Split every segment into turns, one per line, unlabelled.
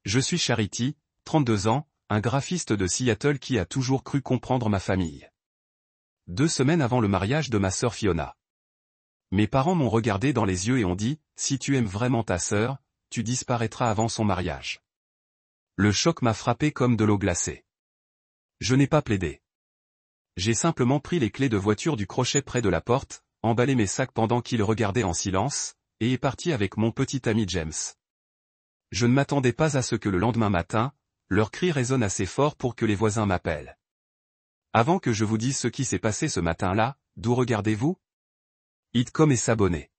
Je suis Charity, 32 ans, un graphiste de Seattle qui a toujours cru comprendre ma famille. 2 semaines avant le mariage de ma sœur Fiona. Mes parents m'ont regardé dans les yeux et ont dit, si tu aimes vraiment ta sœur, tu disparaîtras avant son mariage. Le choc m'a frappé comme de l'eau glacée. Je n'ai pas plaidé. J'ai simplement pris les clés de voiture du crochet près de la porte, emballé mes sacs pendant qu'ils regardaient en silence, et est parti avec mon petit ami James. Je ne m'attendais pas à ce que le lendemain matin, leur cri résonne assez fort pour que les voisins m'appellent. Avant que je vous dise ce qui s'est passé ce matin-là, d'où regardez-vous? Hitcom et s'abonner.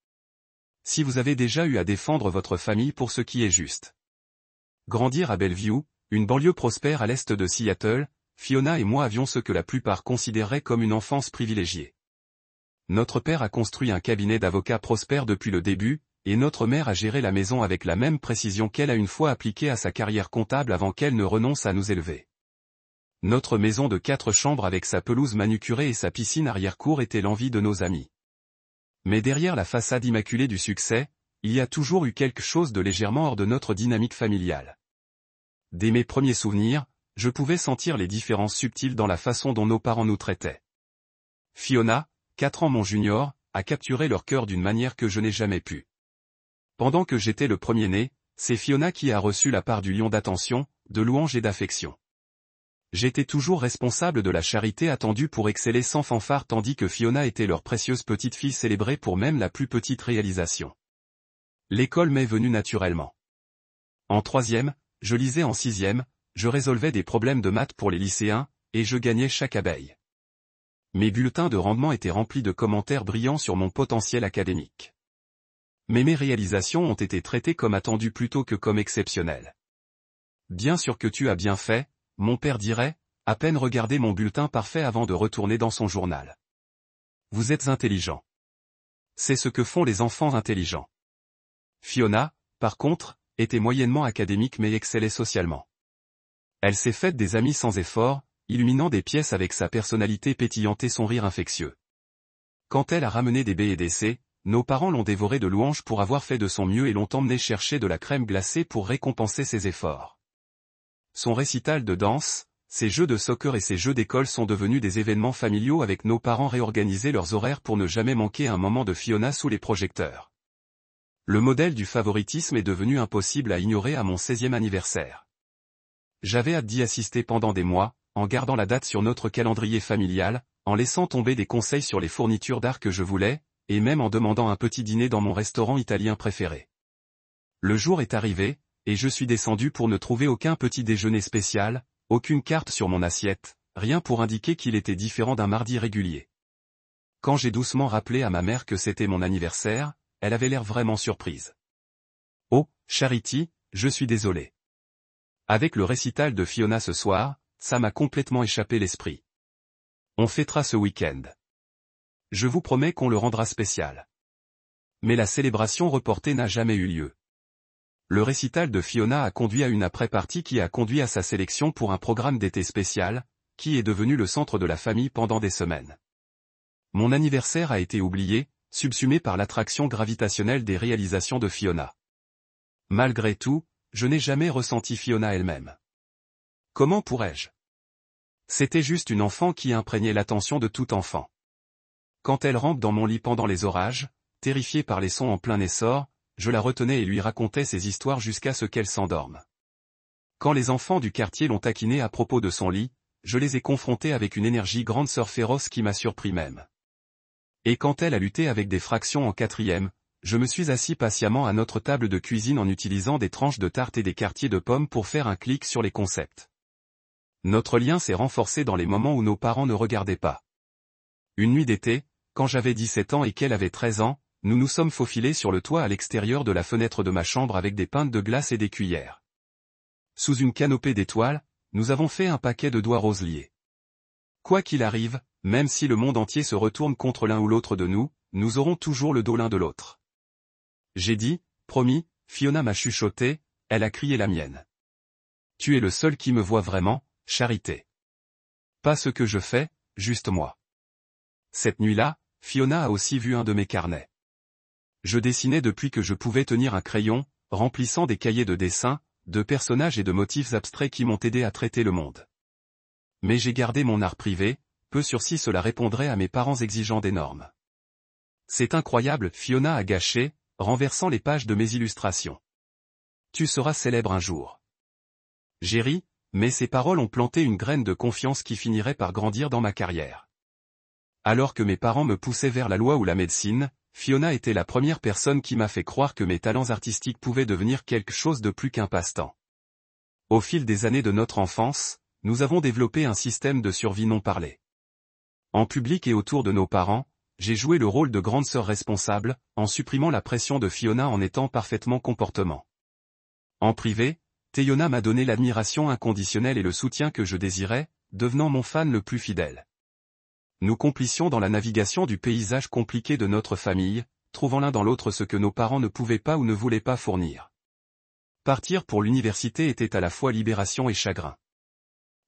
Si vous avez déjà eu à défendre votre famille pour ce qui est juste. Grandir à Bellevue, une banlieue prospère à l'est de Seattle, Fiona et moi avions ce que la plupart considéraient comme une enfance privilégiée. Notre père a construit un cabinet d'avocats prospère depuis le début, et notre mère a géré la maison avec la même précision qu'elle a une fois appliquée à sa carrière comptable avant qu'elle ne renonce à nous élever. Notre maison de 4 chambres avec sa pelouse manucurée et sa piscine arrière-cour était l'envie de nos amis. Mais derrière la façade immaculée du succès, il y a toujours eu quelque chose de légèrement hors de notre dynamique familiale. Dès mes premiers souvenirs, je pouvais sentir les différences subtiles dans la façon dont nos parents nous traitaient. Fiona, 4 ans mon junior, a capturé leur cœur d'une manière que je n'ai jamais pu. Pendant que j'étais le premier-né, c'est Fiona qui a reçu la part du lion d'attention, de louange et d'affection. J'étais toujours responsable de la charité attendue pour exceller sans fanfare tandis que Fiona était leur précieuse petite fille célébrée pour même la plus petite réalisation. L'école m'est venue naturellement. En 3e, je lisais en 6e, je résolvais des problèmes de maths pour les lycéens, et je gagnais chaque abeille. Mes bulletins de rendement étaient remplis de commentaires brillants sur mon potentiel académique. Mais mes réalisations ont été traitées comme attendues plutôt que comme exceptionnelles. Bien sûr que tu as bien fait, mon père dirait, à peine regarder mon bulletin parfait avant de retourner dans son journal. Vous êtes intelligent. C'est ce que font les enfants intelligents. Fiona, par contre, était moyennement académique mais excellait socialement. Elle s'est faite des amis sans effort, illuminant des pièces avec sa personnalité pétillante et son rire infectieux. Quand elle a ramené des B et des C, nos parents l'ont dévoré de louanges pour avoir fait de son mieux et l'ont emmené chercher de la crème glacée pour récompenser ses efforts. Son récital de danse, ses jeux de soccer et ses jeux d'école sont devenus des événements familiaux avec nos parents réorganiser leurs horaires pour ne jamais manquer un moment de Fiona sous les projecteurs. Le modèle du favoritisme est devenu impossible à ignorer à mon 16e anniversaire. J'avais hâte d'y assister pendant des mois, en gardant la date sur notre calendrier familial, en laissant tomber des conseils sur les fournitures d'art que je voulais, et même en demandant un petit dîner dans mon restaurant italien préféré. Le jour est arrivé, et je suis descendu pour ne trouver aucun petit déjeuner spécial, aucune carte sur mon assiette, rien pour indiquer qu'il était différent d'un mardi régulier. Quand j'ai doucement rappelé à ma mère que c'était mon anniversaire, elle avait l'air vraiment surprise. Oh, Charity, je suis désolé. Avec le récital de Fiona ce soir, ça m'a complètement échappé l'esprit. On fêtera ce week-end. Je vous promets qu'on le rendra spécial. Mais la célébration reportée n'a jamais eu lieu. Le récital de Fiona a conduit à une après-partie qui a conduit à sa sélection pour un programme d'été spécial, qui est devenu le centre de la famille pendant des semaines. Mon anniversaire a été oublié, subsumé par l'attraction gravitationnelle des réalisations de Fiona. Malgré tout, je n'ai jamais ressenti Fiona elle-même. Comment pourrais-je? C'était juste une enfant qui imprégnait l'attention de tout enfant. Quand elle rampe dans mon lit pendant les orages, terrifiée par les sons en plein essor, je la retenais et lui racontais ses histoires jusqu'à ce qu'elle s'endorme. Quand les enfants du quartier l'ont taquinée à propos de son lit, je les ai confrontés avec une énergie grande sœur féroce qui m'a surpris même. Et quand elle a lutté avec des fractions en 4e, je me suis assis patiemment à notre table de cuisine en utilisant des tranches de tarte et des quartiers de pommes pour faire un clic sur les concepts. Notre lien s'est renforcé dans les moments où nos parents ne regardaient pas. Une nuit d'été, quand j'avais 17 ans et qu'elle avait 13 ans, nous nous sommes faufilés sur le toit à l'extérieur de la fenêtre de ma chambre avec des pintes de glace et des cuillères. Sous une canopée d'étoiles, nous avons fait un paquet de doigts roses liés. Quoi qu'il arrive, même si le monde entier se retourne contre l'un ou l'autre de nous, nous aurons toujours le dos l'un de l'autre. J'ai dit, promis, Fiona m'a chuchoté, elle a crié la mienne. Tu es le seul qui me voit vraiment, Charité. Pas ce que je fais, juste moi. Cette nuit-là, Fiona a aussi vu un de mes carnets. Je dessinais depuis que je pouvais tenir un crayon, remplissant des cahiers de dessin, de personnages et de motifs abstraits qui m'ont aidé à traiter le monde. Mais j'ai gardé mon art privé, peu sûr si cela répondrait à mes parents exigeants des normes. C'est incroyable, Fiona a gâché, renversant les pages de mes illustrations. Tu seras célèbre un jour. J'ai ri, mais ces paroles ont planté une graine de confiance qui finirait par grandir dans ma carrière. Alors que mes parents me poussaient vers la loi ou la médecine, Fiona était la première personne qui m'a fait croire que mes talents artistiques pouvaient devenir quelque chose de plus qu'un passe-temps. Au fil des années de notre enfance, nous avons développé un système de survie non parlé. En public et autour de nos parents, j'ai joué le rôle de grande sœur responsable, en supprimant la pression de Fiona en étant parfaitement comportement. En privé, Teyona m'a donné l'admiration inconditionnelle et le soutien que je désirais, devenant mon fan le plus fidèle. Nous complicions dans la navigation du paysage compliqué de notre famille, trouvant l'un dans l'autre ce que nos parents ne pouvaient pas ou ne voulaient pas fournir. Partir pour l'université était à la fois libération et chagrin.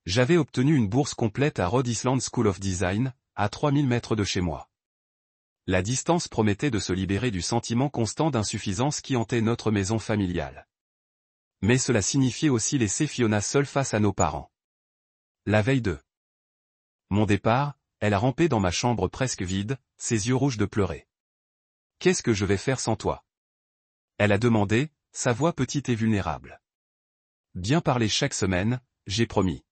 J'avais obtenu une bourse complète à Rhode Island School of Design, à 3000 mètres de chez moi. La distance promettait de se libérer du sentiment constant d'insuffisance qui hantait notre maison familiale. Mais cela signifiait aussi laisser Fiona seule face à nos parents. La veille de mon départ, elle a rampé dans ma chambre presque vide, ses yeux rouges de pleurer. « Qu'est-ce que je vais faire sans toi ?» Elle a demandé, sa voix petite et vulnérable. « Bien parler chaque semaine, j'ai promis.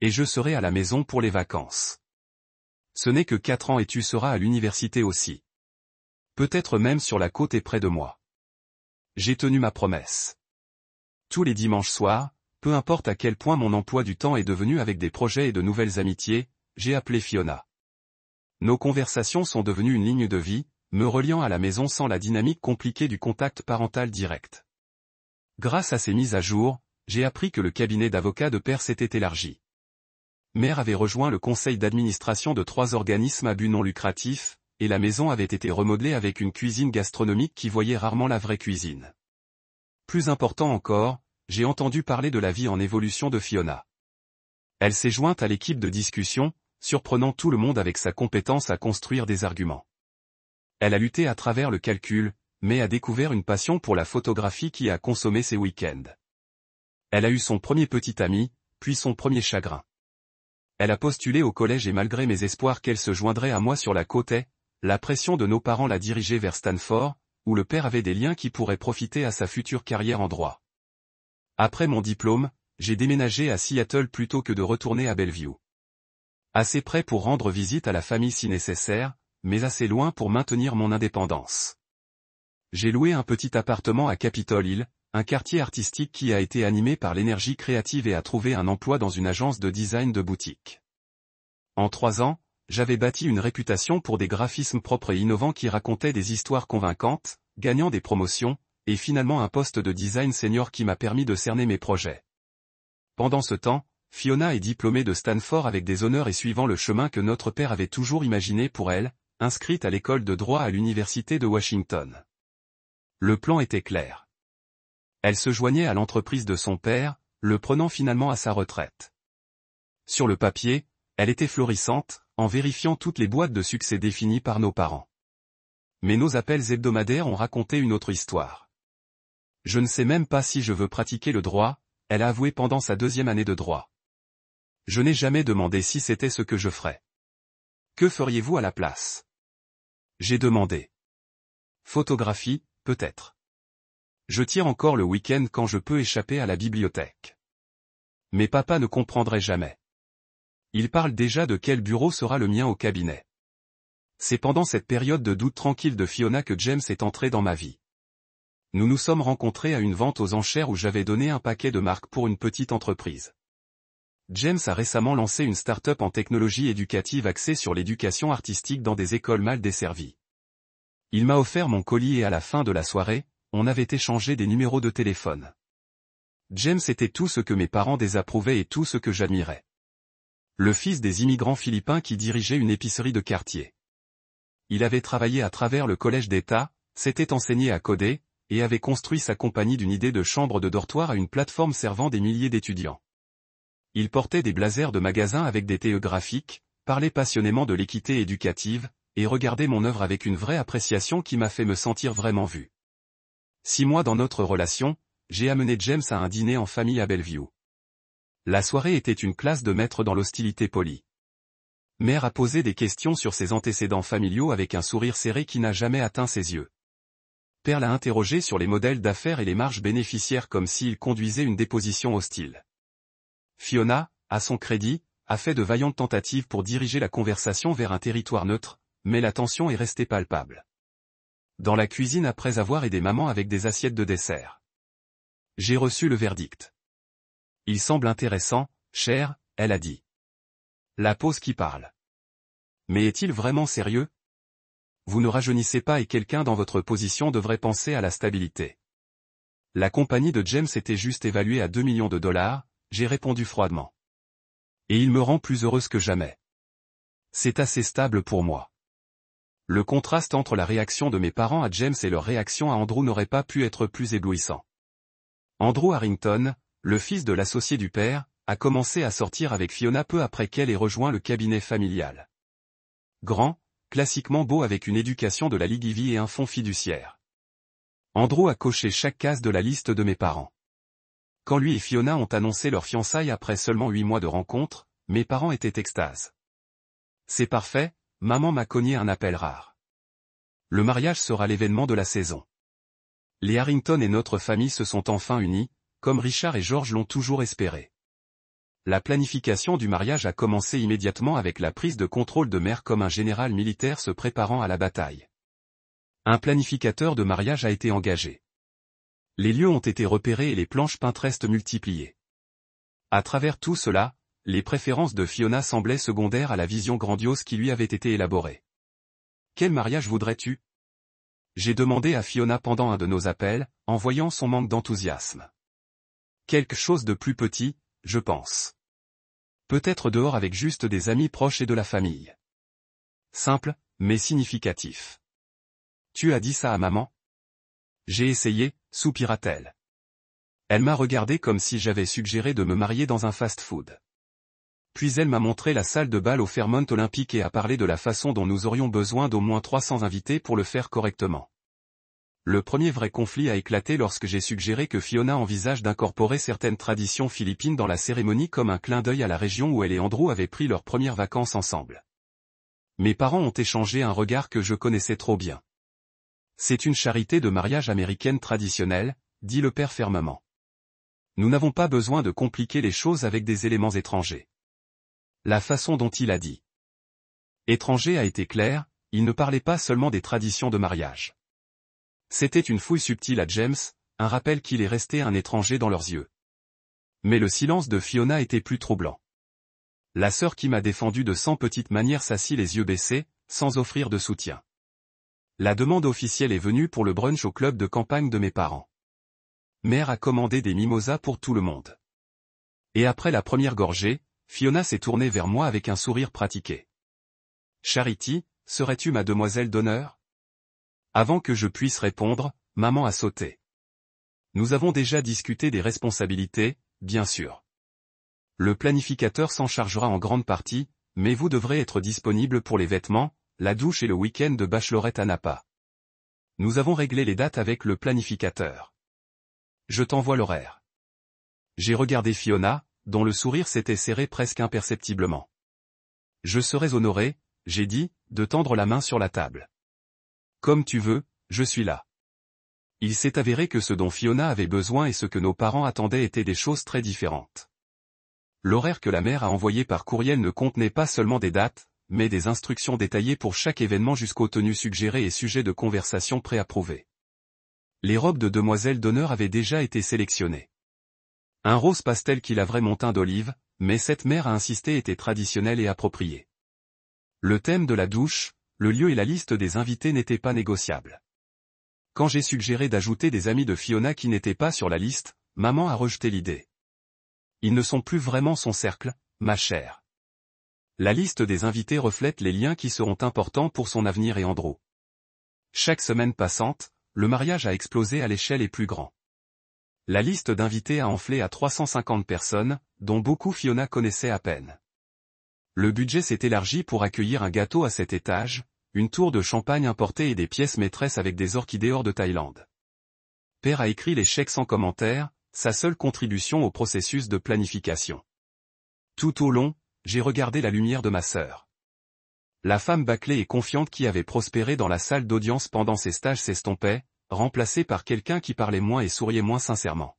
Et je serai à la maison pour les vacances. Ce n'est que 4 ans et tu seras à l'université aussi. Peut-être même sur la côte et près de moi. J'ai tenu ma promesse. Tous les dimanches soirs, peu importe à quel point mon emploi du temps est devenu avec des projets et de nouvelles amitiés, j'ai appelé Fiona. Nos conversations sont devenues une ligne de vie, me reliant à la maison sans la dynamique compliquée du contact parental direct. Grâce à ces mises à jour, j'ai appris que le cabinet d'avocats de père s'était élargi. Mère avait rejoint le conseil d'administration de 3 organismes à but non lucratif, et la maison avait été remodelée avec une cuisine gastronomique qui voyait rarement la vraie cuisine. Plus important encore, j'ai entendu parler de la vie en évolution de Fiona. Elle s'est jointe à l'équipe de discussion, surprenant tout le monde avec sa compétence à construire des arguments. Elle a lutté à travers le calcul, mais a découvert une passion pour la photographie qui a consommé ses week-ends. Elle a eu son premier petit ami, puis son premier chagrin. Elle a postulé au collège et malgré mes espoirs qu'elle se joindrait à moi sur la côte, la pression de nos parents l'a dirigée vers Stanford, où le père avait des liens qui pourraient profiter à sa future carrière en droit. Après mon diplôme, j'ai déménagé à Seattle plutôt que de retourner à Bellevue. Assez près pour rendre visite à la famille si nécessaire, mais assez loin pour maintenir mon indépendance. J'ai loué un petit appartement à Capitol Hill, un quartier artistique qui a été animé par l'énergie créative et a trouvé un emploi dans une agence de design de boutique. En 3 ans, j'avais bâti une réputation pour des graphismes propres et innovants qui racontaient des histoires convaincantes, gagnant des promotions, et finalement un poste de design senior qui m'a permis de cerner mes projets. Pendant ce temps, Fiona est diplômée de Stanford avec des honneurs et suivant le chemin que notre père avait toujours imaginé pour elle, inscrite à l'école de droit à l'université de Washington. Le plan était clair. Elle se joignait à l'entreprise de son père, le prenant finalement à sa retraite. Sur le papier, elle était florissante, en vérifiant toutes les boîtes de succès définies par nos parents. Mais nos appels hebdomadaires ont raconté une autre histoire. Je ne sais même pas si je veux pratiquer le droit, elle a avoué pendant sa 2e année de droit. Je n'ai jamais demandé si c'était ce que je ferais. Que feriez-vous à la place? J'ai demandé. Photographie, peut-être. Je tire encore le week-end quand je peux échapper à la bibliothèque. Mais papa ne comprendrait jamais. Il parle déjà de quel bureau sera le mien au cabinet. C'est pendant cette période de doute tranquille de Fiona que James est entré dans ma vie. Nous nous sommes rencontrés à une vente aux enchères où j'avais donné un paquet de marques pour une petite entreprise. James a récemment lancé une start-up en technologie éducative axée sur l'éducation artistique dans des écoles mal desservies. Il m'a offert mon colis et à la fin de la soirée, on avait échangé des numéros de téléphone. James était tout ce que mes parents désapprouvaient et tout ce que j'admirais. Le fils des immigrants philippins qui dirigeait une épicerie de quartier. Il avait travaillé à travers le collège d'État, s'était enseigné à coder, et avait construit sa compagnie d'une idée de chambre de dortoir à une plateforme servant des milliers d'étudiants. Il portait des blazers de magasins avec des TE graphiques, parlait passionnément de l'équité éducative, et regardait mon œuvre avec une vraie appréciation qui m'a fait me sentir vraiment vu. 6 mois dans notre relation, j'ai amené James à un dîner en famille à Bellevue. La soirée était une classe de maître dans l'hostilité polie. Mère a posé des questions sur ses antécédents familiaux avec un sourire serré qui n'a jamais atteint ses yeux. Père l'a interrogé sur les modèles d'affaires et les marges bénéficiaires comme s'il conduisait une déposition hostile. Fiona, à son crédit, a fait de vaillantes tentatives pour diriger la conversation vers un territoire neutre, mais la tension est restée palpable. Dans la cuisine après avoir aidé maman avec des assiettes de dessert. J'ai reçu le verdict. Il semble intéressant, cher, elle a dit. La pause qui parle. Mais est-il vraiment sérieux? Vous ne rajeunissez pas et quelqu'un dans votre position devrait penser à la stabilité. La compagnie de James était juste évaluée à 2 millions de dollars, j'ai répondu froidement. Et il me rend plus heureuse que jamais. C'est assez stable pour moi. Le contraste entre la réaction de mes parents à James et leur réaction à Andrew n'aurait pas pu être plus éblouissant. Andrew Harrington, le fils de l'associé du père, a commencé à sortir avec Fiona peu après qu'elle ait rejoint le cabinet familial. Grand, classiquement beau avec une éducation de la Ligue Ivy et un fonds fiduciaire. Andrew a coché chaque case de la liste de mes parents. Quand lui et Fiona ont annoncé leur fiançailles après seulement 8 mois de rencontre, mes parents étaient extase. C'est parfait, maman m'a cogné un appel rare. Le mariage sera l'événement de la saison. Les Harrington et notre famille se sont enfin unis, comme Richard et George l'ont toujours espéré. La planification du mariage a commencé immédiatement avec la prise de contrôle de mère comme un général militaire se préparant à la bataille. Un planificateur de mariage a été engagé. Les lieux ont été repérés et les planches Pinterest multipliées. À travers tout cela, les préférences de Fiona semblaient secondaires à la vision grandiose qui lui avait été élaborée. Quel mariage voudrais-tu? J'ai demandé à Fiona pendant un de nos appels, en voyant son manque d'enthousiasme. Quelque chose de plus petit, je pense. Peut-être dehors avec juste des amis proches et de la famille. Simple, mais significatif. Tu as dit ça à maman? J'ai essayé, soupira-t-elle. Elle m'a regardé comme si j'avais suggéré de me marier dans un fast-food. Puis elle m'a montré la salle de bal au Fairmont Olympique et a parlé de la façon dont nous aurions besoin d'au moins 300 invités pour le faire correctement. Le premier vrai conflit a éclaté lorsque j'ai suggéré que Fiona envisage d'incorporer certaines traditions philippines dans la cérémonie comme un clin d'œil à la région où elle et Andrew avaient pris leurs premières vacances ensemble. Mes parents ont échangé un regard que je connaissais trop bien. C'est une charité de mariage américaine traditionnelle, dit le père fermement. Nous n'avons pas besoin de compliquer les choses avec des éléments étrangers. La façon dont il a dit étranger a été claire, il ne parlait pas seulement des traditions de mariage. C'était une fouille subtile à James, un rappel qu'il est resté un étranger dans leurs yeux. Mais le silence de Fiona était plus troublant. La sœur qui m'a défendu de 100 petites manières s'assit les yeux baissés, sans offrir de soutien. La demande officielle est venue pour le brunch au club de campagne de mes parents. Mère a commandé des mimosas pour tout le monde. Et après la première gorgée, Fiona s'est tournée vers moi avec un sourire pratiqué. Charity, serais-tu ma demoiselle d'honneur? Avant que je puisse répondre, maman a sauté. Nous avons déjà discuté des responsabilités, bien sûr. Le planificateur s'en chargera en grande partie, mais vous devrez être disponible pour les vêtements, la douche et le week-end de bachelorette à Napa. Nous avons réglé les dates avec le planificateur. Je t'envoie l'horaire. J'ai regardé Fiona, dont le sourire s'était serré presque imperceptiblement. Je serais honoré, j'ai dit, de tendre la main sur la table. Comme tu veux, je suis là. Il s'est avéré que ce dont Fiona avait besoin et ce que nos parents attendaient étaient des choses très différentes. L'horaire que la mère a envoyé par courriel ne contenait pas seulement des dates, mais des instructions détaillées pour chaque événement jusqu'aux tenues suggérées et sujets de conversation préapprouvés. Les robes de demoiselles d'honneur avaient déjà été sélectionnées. Un rose pastel qui laverait mon teint d'olive, mais cette mère a insisté était traditionnel et approprié. Le thème de la douche, le lieu et la liste des invités n'étaient pas négociables. Quand j'ai suggéré d'ajouter des amis de Fiona qui n'étaient pas sur la liste, maman a rejeté l'idée. Ils ne sont plus vraiment son cercle, ma chère. La liste des invités reflète les liens qui seront importants pour son avenir et Andrew. Chaque semaine passante, le mariage a explosé à l'échelle et plus grand. La liste d'invités a enflé à 350 personnes, dont beaucoup Fiona connaissait à peine. Le budget s'est élargi pour accueillir un gâteau à 7 étages, une tour de champagne importée et des pièces maîtresses avec des orchidées hors de Thaïlande. Père a écrit les chèques sans commentaire, sa seule contribution au processus de planification. Tout au long, j'ai regardé la lumière de ma sœur. La femme bâclée et confiante qui avait prospéré dans la salle d'audience pendant ses stages s'estompait, remplacée par quelqu'un qui parlait moins et souriait moins sincèrement.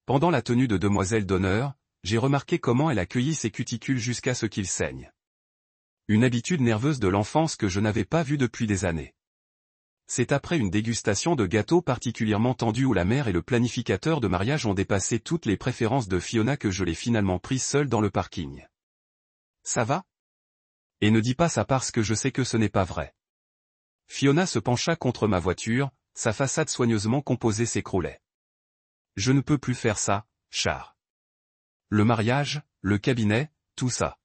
Pendant la tenue de demoiselle d'honneur, j'ai remarqué comment elle accueillit ses cuticules jusqu'à ce qu'ils saignent. Une habitude nerveuse de l'enfance que je n'avais pas vue depuis des années. C'est après une dégustation de gâteaux particulièrement tendus où la mère et le planificateur de mariage ont dépassé toutes les préférences de Fiona que je l'ai finalement prise seule dans le parking. Ça va? Et ne dis pas ça parce que je sais que ce n'est pas vrai. Fiona se pencha contre ma voiture, sa façade soigneusement composée s'écroulait. Je ne peux plus faire ça, Char. Le mariage, le cabinet, tout ça.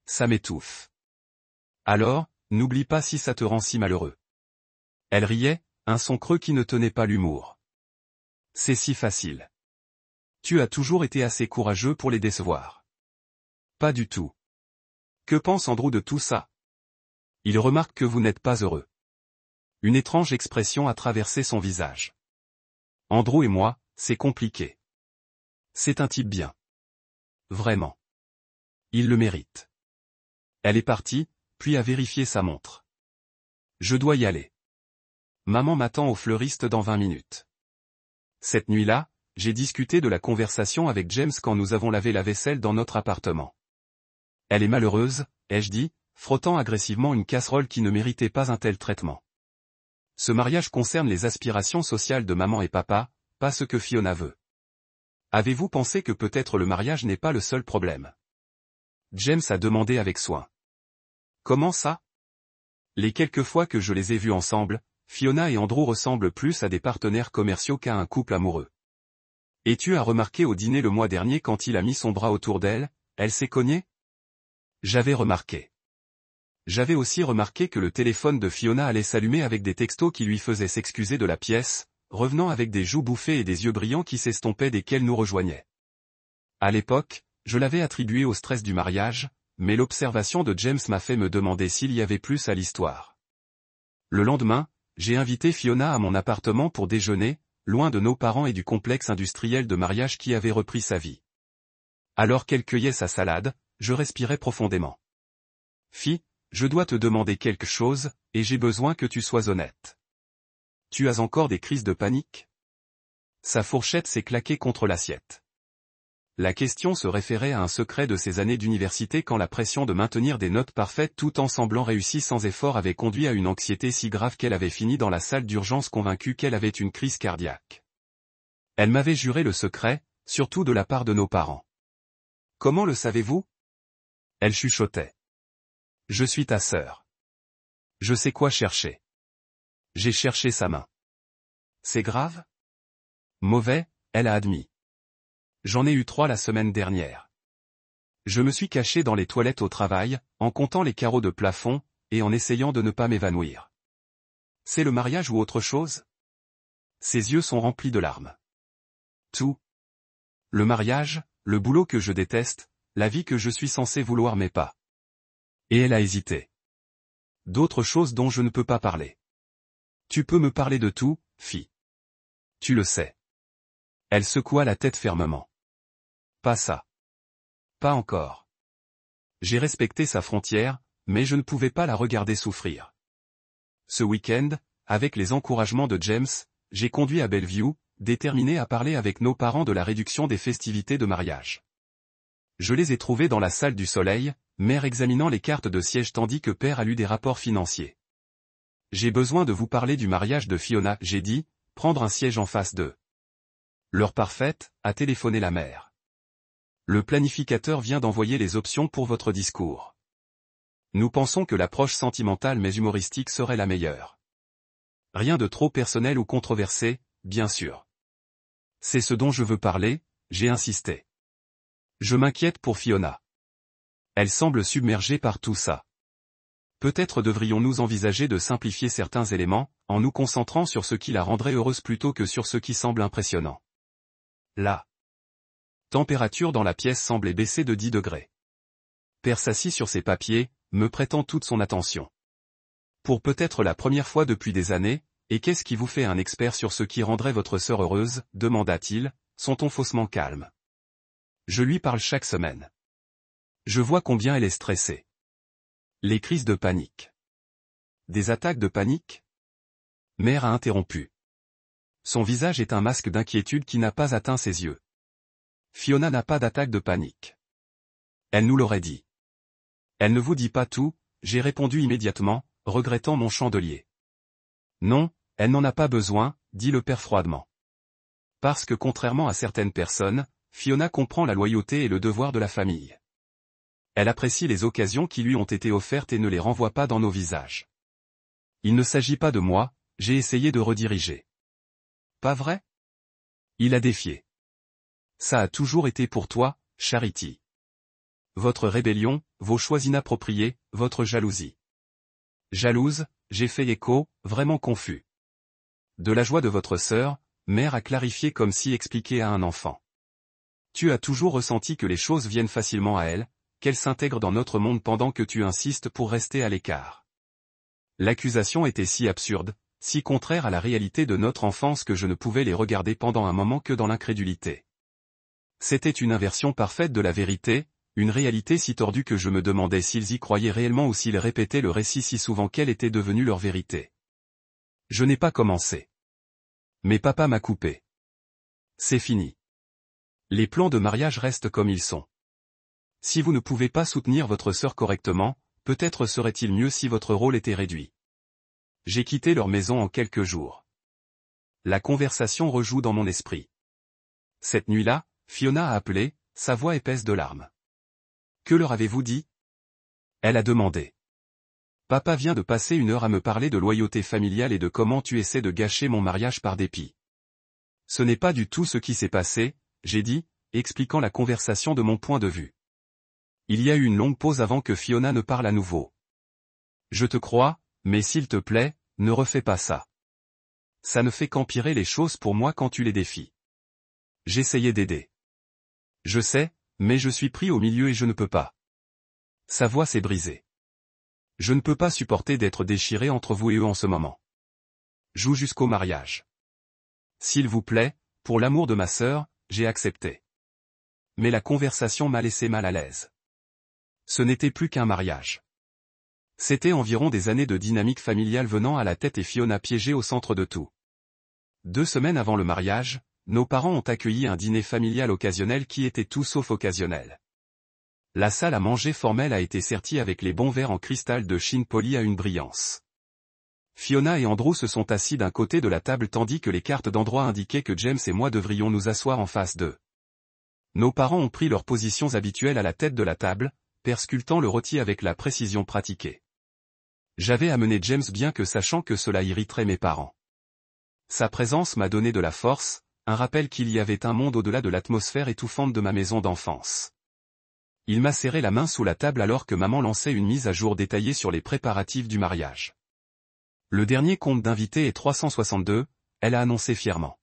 Ça m'étouffe. Alors, n'oublie pas si ça te rend si malheureux. Elle riait, un son creux qui ne tenait pas l'humour. C'est si facile. Tu as toujours été assez courageux pour les décevoir. Pas du tout. Que pense Andrew de tout ça? Il remarque que vous n'êtes pas heureux. Une étrange expression a traversé son visage. Andrew et moi, c'est compliqué. C'est un type bien. Vraiment. Il le mérite. Elle est partie, puis a vérifié sa montre. Je dois y aller. Maman m'attend au fleuriste dans 20 minutes. Cette nuit-là, j'ai discuté de la conversation avec James quand nous avons lavé la vaisselle dans notre appartement. Elle est malheureuse, ai-je dit, frottant agressivement une casserole qui ne méritait pas un tel traitement. Ce mariage concerne les aspirations sociales de maman et papa, pas ce que Fiona veut. Avez-vous pensé que peut-être le mariage n'est pas le seul problème? James a demandé avec soin. Comment ça? Les quelques fois que je les ai vus ensemble, Fiona et Andrew ressemblent plus à des partenaires commerciaux qu'à un couple amoureux. Et tu as remarqué au dîner le mois dernier quand il a mis son bras autour d'elle, elle s'est cognée? J'avais remarqué. J'avais aussi remarqué que le téléphone de Fiona allait s'allumer avec des textos qui lui faisaient s'excuser de la pièce, revenant avec des joues bouffées et des yeux brillants qui s'estompaient dès qu'elle nous rejoignait. À l'époque, je l'avais attribué au stress du mariage, mais l'observation de James m'a fait me demander s'il y avait plus à l'histoire. Le lendemain, j'ai invité Fiona à mon appartement pour déjeuner, loin de nos parents et du complexe industriel de mariage qui avait repris sa vie. Alors qu'elle cueillait sa salade, je respirais profondément. Fi, je dois te demander quelque chose, et j'ai besoin que tu sois honnête. Tu as encore des crises de panique? Sa fourchette s'est claquée contre l'assiette. La question se référait à un secret de ses années d'université quand la pression de maintenir des notes parfaites tout en semblant réussies sans effort avait conduit à une anxiété si grave qu'elle avait fini dans la salle d'urgence convaincue qu'elle avait une crise cardiaque. Elle m'avait juré le secret, surtout de la part de nos parents. Comment le savez-vous? Elle chuchotait. Je suis ta sœur. Je sais quoi chercher. J'ai cherché sa main. C'est grave? Mauvais, elle a admis. J'en ai eu 3 la semaine dernière. Je me suis caché dans les toilettes au travail, en comptant les carreaux de plafond, et en essayant de ne pas m'évanouir. C'est le mariage ou autre chose? Ses yeux sont remplis de larmes. Tout. Le mariage, le boulot que je déteste, la vie que je suis censé vouloir mais pas. Et elle a hésité. D'autres choses dont je ne peux pas parler. Tu peux me parler de tout, fille. Tu le sais. Elle secoua la tête fermement. Pas ça. Pas encore. J'ai respecté sa frontière, mais je ne pouvais pas la regarder souffrir. Ce week-end, avec les encouragements de James, j'ai conduit à Bellevue, déterminé à parler avec nos parents de la réduction des festivités de mariage. Je les ai trouvés dans la salle du Soleil, mère examinant les cartes de siège tandis que père a lu des rapports financiers. J'ai besoin de vous parler du mariage de Fiona, j'ai dit, prendre un siège en face d'eux. L'heure parfaite, a téléphoné la mère. Le planificateur vient d'envoyer les options pour votre discours. Nous pensons que l'approche sentimentale mais humoristique serait la meilleure. Rien de trop personnel ou controversé, bien sûr. C'est ce dont je veux parler, j'ai insisté. Je m'inquiète pour Fiona. Elle semble submergée par tout ça. Peut-être devrions-nous envisager de simplifier certains éléments, en nous concentrant sur ce qui la rendrait heureuse plutôt que sur ce qui semble impressionnant. La température dans la pièce semblait baisser de 10 degrés. Père s'assit sur ses papiers, me prêtant toute son attention. Pour peut-être la première fois depuis des années, Et qu'est-ce qui vous fait un expert sur ce qui rendrait votre sœur heureuse, demanda-t-il, son ton faussement calme. Je lui parle chaque semaine. Je vois combien elle est stressée. Les crises de panique. Des attaques de panique? Mère a interrompu. Son visage est un masque d'inquiétude qui n'a pas atteint ses yeux. Fiona n'a pas d'attaque de panique. Elle nous l'aurait dit. Elle ne vous dit pas tout, j'ai répondu immédiatement, regrettant mon chandelier. Non, elle n'en a pas besoin, dit le père froidement. Parce que contrairement à certaines personnes, Fiona comprend la loyauté et le devoir de la famille. Elle apprécie les occasions qui lui ont été offertes et ne les renvoie pas dans nos visages. Il ne s'agit pas de moi, j'ai essayé de rediriger. Pas vrai? Il a défié. Ça a toujours été pour toi, Charity. Votre rébellion, vos choix inappropriés, votre jalousie. Jalouse, j'ai fait écho, vraiment confus. De la joie de votre sœur, mère a clarifié comme si expliqué à un enfant. Tu as toujours ressenti que les choses viennent facilement à elle, qu'elle s'intègre dans notre monde pendant que tu insistes pour rester à l'écart. L'accusation était si absurde, si contraire à la réalité de notre enfance que je ne pouvais les regarder pendant un moment que dans l'incrédulité. C'était une inversion parfaite de la vérité, une réalité si tordue que je me demandais s'ils y croyaient réellement ou s'ils répétaient le récit si souvent qu'elle était devenue leur vérité. Je n'ai pas commencé. Mais papa m'a coupé. C'est fini. Les plans de mariage restent comme ils sont. Si vous ne pouvez pas soutenir votre sœur correctement, peut-être serait-il mieux si votre rôle était réduit. J'ai quitté leur maison en quelques jours. La conversation rejoue dans mon esprit. Cette nuit-là, Fiona a appelé, sa voix épaisse de larmes. Que leur avez-vous dit? Elle a demandé. Papa vient de passer 1 heure à me parler de loyauté familiale et de comment tu essaies de gâcher mon mariage par dépit. Ce n'est pas du tout ce qui s'est passé, j'ai dit, expliquant la conversation de mon point de vue. Il y a eu une longue pause avant que Fiona ne parle à nouveau. Je te crois, mais s'il te plaît, ne refais pas ça. Ça ne fait qu'empirer les choses pour moi quand tu les défies. J'essayais d'aider. Je sais, mais je suis pris au milieu et je ne peux pas. Sa voix s'est brisée. Je ne peux pas supporter d'être déchiré entre vous et eux en ce moment. Joue jusqu'au mariage. S'il vous plaît, pour l'amour de ma sœur, j'ai accepté. Mais la conversation m'a laissé mal à l'aise. Ce n'était plus qu'un mariage. C'était environ des années de dynamique familiale venant à la tête et Fiona piégée au centre de tout. 2 semaines avant le mariage, nos parents ont accueilli un dîner familial occasionnel qui était tout sauf occasionnel. La salle à manger formelle a été sertie avec les bons verres en cristal de Chine poli à une brillance. Fiona et Andrew se sont assis d'un côté de la table tandis que les cartes d'endroit indiquaient que James et moi devrions nous asseoir en face d'eux. Nos parents ont pris leurs positions habituelles à la tête de la table, perscultant le rôti avec la précision pratiquée. J'avais amené James bien que sachant que cela irriterait mes parents. Sa présence m'a donné de la force, un rappel qu'il y avait un monde au-delà de l'atmosphère étouffante de ma maison d'enfance. Il m'a serré la main sous la table alors que maman lançait une mise à jour détaillée sur les préparatifs du mariage. Le dernier compte d'invités est 362, elle a annoncé fièrement.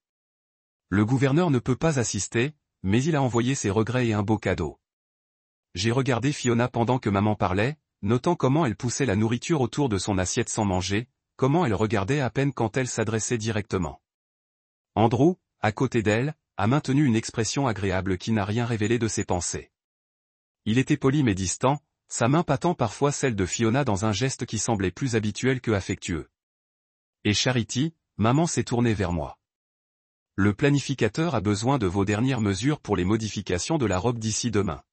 Le gouverneur ne peut pas assister, mais il a envoyé ses regrets et un beau cadeau. J'ai regardé Fiona pendant que maman parlait, notant comment elle poussait la nourriture autour de son assiette sans manger, comment elle regardait à peine quand elle s'adressait directement. Andrew, à côté d'elle, a maintenu une expression agréable qui n'a rien révélé de ses pensées. Il était poli mais distant, sa main battant parfois celle de Fiona dans un geste qui semblait plus habituel que affectueux. Et Charity, maman s'est tournée vers moi. Le planificateur a besoin de vos dernières mesures pour les modifications de la robe d'ici demain.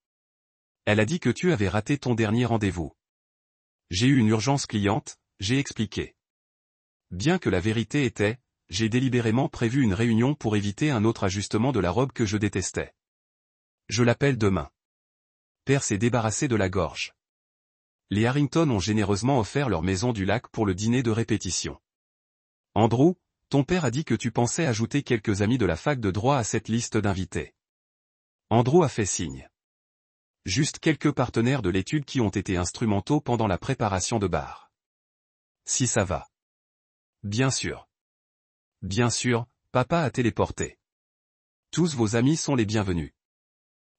Elle a dit que tu avais raté ton dernier rendez-vous. J'ai eu une urgence cliente, j'ai expliqué. Bien que la vérité était, j'ai délibérément prévu une réunion pour éviter un autre ajustement de la robe que je détestais. Je l'appelle demain. Père s'est débarrassé de la gorge. Les Harrington ont généreusement offert leur maison du lac pour le dîner de répétition. Andrew, ton père a dit que tu pensais ajouter quelques amis de la fac de droit à cette liste d'invités. Andrew a fait signe. Juste quelques partenaires de l'étude qui ont été instrumentaux pendant la préparation de bar. Si ça va. Bien sûr. Bien sûr, papa a téléporté. Tous vos amis sont les bienvenus.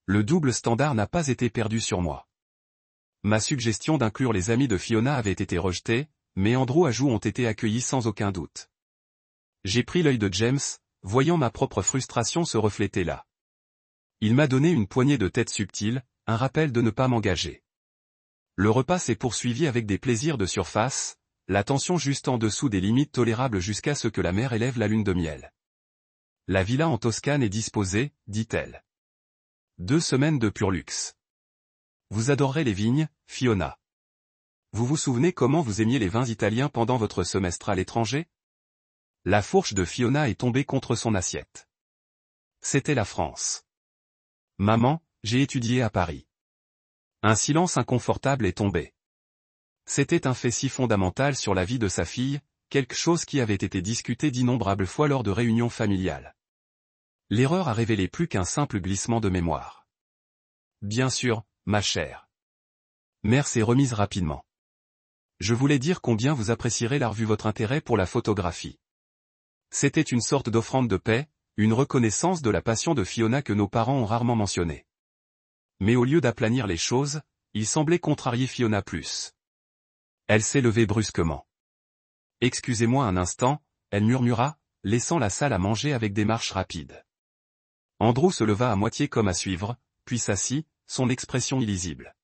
Le double standard n'a pas été perdu sur moi. Ma suggestion d'inclure les amis de Fiona avait été rejetée, mais Andrew ajoute ont été accueillis sans aucun doute. J'ai pris l'œil de James, voyant ma propre frustration se refléter là. Il m'a donné une poignée de tête subtile, un rappel de ne pas m'engager. Le repas s'est poursuivi avec des plaisirs de surface, la tension juste en dessous des limites tolérables jusqu'à ce que la mère élève la lune de miel. La villa en Toscane est disposée, dit-elle. 2 semaines de pur luxe. Vous adorerez les vignes, Fiona. Vous vous souvenez comment vous aimiez les vins italiens pendant votre semestre à l'étranger? La fourche de Fiona est tombée contre son assiette. C'était la France. Maman, j'ai étudié à Paris. Un silence inconfortable est tombé. C'était un fait si fondamental sur la vie de sa fille, quelque chose qui avait été discuté d'innombrables fois lors de réunions familiales. L'erreur a révélé plus qu'un simple glissement de mémoire. Bien sûr, ma chère. Mère s'est remise rapidement. Je voulais dire combien vous apprécierez l'art vu votre intérêt pour la photographie. C'était une sorte d'offrande de paix, une reconnaissance de la passion de Fiona que nos parents ont rarement mentionnée. Mais au lieu d'aplanir les choses, il semblait contrarier Fiona plus. Elle s'est levée brusquement. Excusez-moi un instant, elle murmura, laissant la salle à manger avec des marches rapides. Andrew se leva à moitié comme à suivre, puis s'assit, son expression illisible.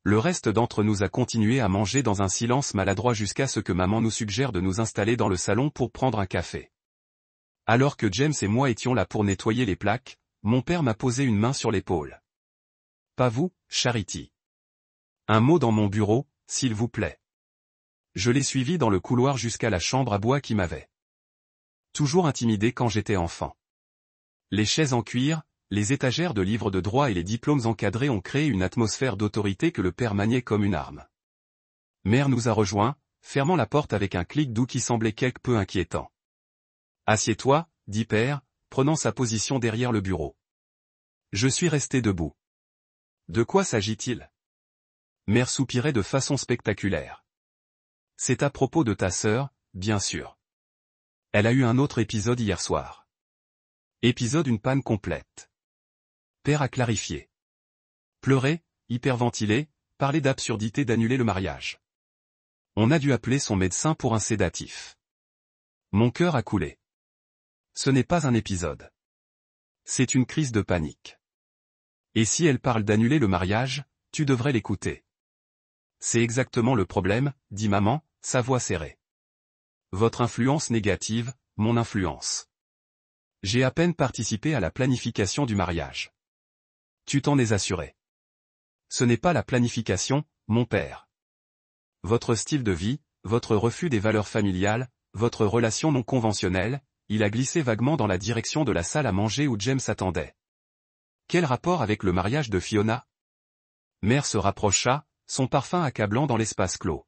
Le reste d'entre nous a continué à manger dans un silence maladroit jusqu'à ce que maman nous suggère de nous installer dans le salon pour prendre un café. Alors que James et moi étions là pour nettoyer les plaques, mon père m'a posé une main sur l'épaule. Pas vous, Charity. Un mot dans mon bureau, s'il vous plaît. Je l'ai suivi dans le couloir jusqu'à la chambre à bois qui m'avait toujours intimidé quand j'étais enfant. Les chaises en cuir, les étagères de livres de droit et les diplômes encadrés ont créé une atmosphère d'autorité que le père maniait comme une arme. Mère nous a rejoints, fermant la porte avec un clic doux qui semblait quelque peu inquiétant. Assieds-toi, dit père, prenant sa position derrière le bureau. Je suis resté debout. De quoi s'agit-il? Mère soupirait de façon spectaculaire. C'est à propos de ta sœur, bien sûr. Elle a eu un autre épisode hier soir. Épisode une panne complète. Père a clarifié. Pleurer, hyperventiler, parler d'absurdité d'annuler le mariage. On a dû appeler son médecin pour un sédatif. Mon cœur a coulé. Ce n'est pas un épisode. C'est une crise de panique. Et si elle parle d'annuler le mariage, tu devrais l'écouter. C'est exactement le problème, dit maman, sa voix serrée. Votre influence négative, mon influence. J'ai à peine participé à la planification du mariage. Tu t'en es assuré. Ce n'est pas la planification, mon père. Votre style de vie, votre refus des valeurs familiales, votre relation non conventionnelle, il a glissé vaguement dans la direction de la salle à manger où James attendait. Quel rapport avec le mariage de Fiona? Mère se rapprocha, son parfum accablant dans l'espace clos.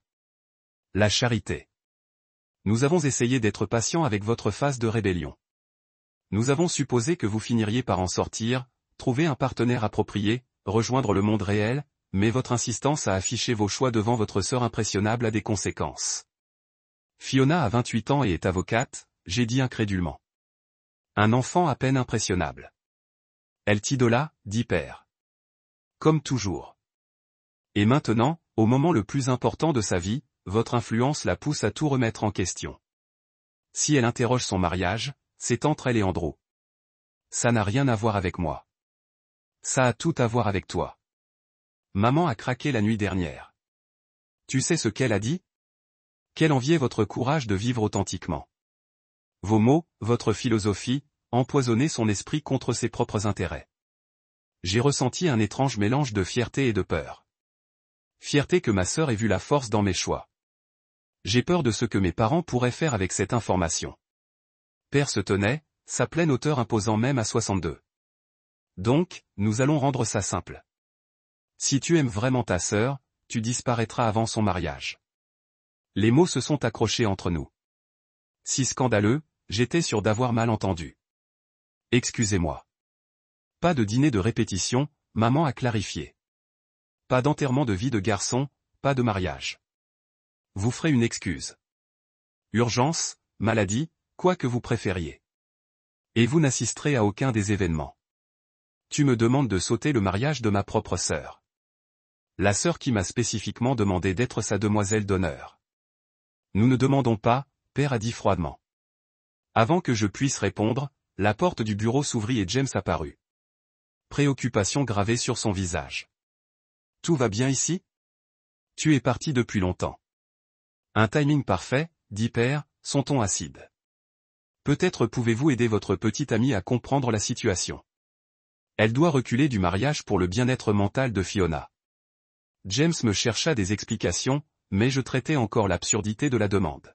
La charité. Nous avons essayé d'être patients avec votre phase de rébellion. Nous avons supposé que vous finiriez par en sortir, trouver un partenaire approprié, rejoindre le monde réel, mais votre insistance à afficher vos choix devant votre sœur impressionnable a des conséquences. Fiona a 28 ans et est avocate, j'ai dit incrédulement. Un enfant à peine impressionnable. Elle t'idola, dit père. Comme toujours. Et maintenant, au moment le plus important de sa vie, votre influence la pousse à tout remettre en question. Si elle interroge son mariage, c'est entre elle et Andrew. Ça n'a rien à voir avec moi. Ça a tout à voir avec toi. Maman a craqué la nuit dernière. Tu sais ce qu'elle a dit? Qu'elle enviait votre courage de vivre authentiquement. Vos mots, votre philosophie, empoisonnaient son esprit contre ses propres intérêts. J'ai ressenti un étrange mélange de fierté et de peur. Fierté que ma sœur ait vu la force dans mes choix. J'ai peur de ce que mes parents pourraient faire avec cette information. Père se tenait, sa pleine hauteur imposant même à 62. Donc, nous allons rendre ça simple. Si tu aimes vraiment ta sœur, tu disparaîtras avant son mariage. Les mots se sont accrochés entre nous. Si scandaleux, j'étais sûr d'avoir mal entendu. Excusez-moi. Pas de dîner de répétition, maman a clarifié. Pas d'enterrement de vie de garçon, pas de mariage. Vous ferez une excuse. Urgence, maladie, quoi que vous préfériez. Et vous n'assisterez à aucun des événements. Tu me demandes de sauter le mariage de ma propre sœur. La sœur qui m'a spécifiquement demandé d'être sa demoiselle d'honneur. Nous ne demandons pas, père a dit froidement. Avant que je puisse répondre, la porte du bureau s'ouvrit et James apparut. Préoccupation gravée sur son visage. Tout va bien ici? Tu es parti depuis longtemps. Un timing parfait, dit Per, son ton acide. Peut-être pouvez-vous aider votre petite amie à comprendre la situation. Elle doit reculer du mariage pour le bien-être mental de Fiona. James me chercha des explications, mais je traitais encore l'absurdité de la demande.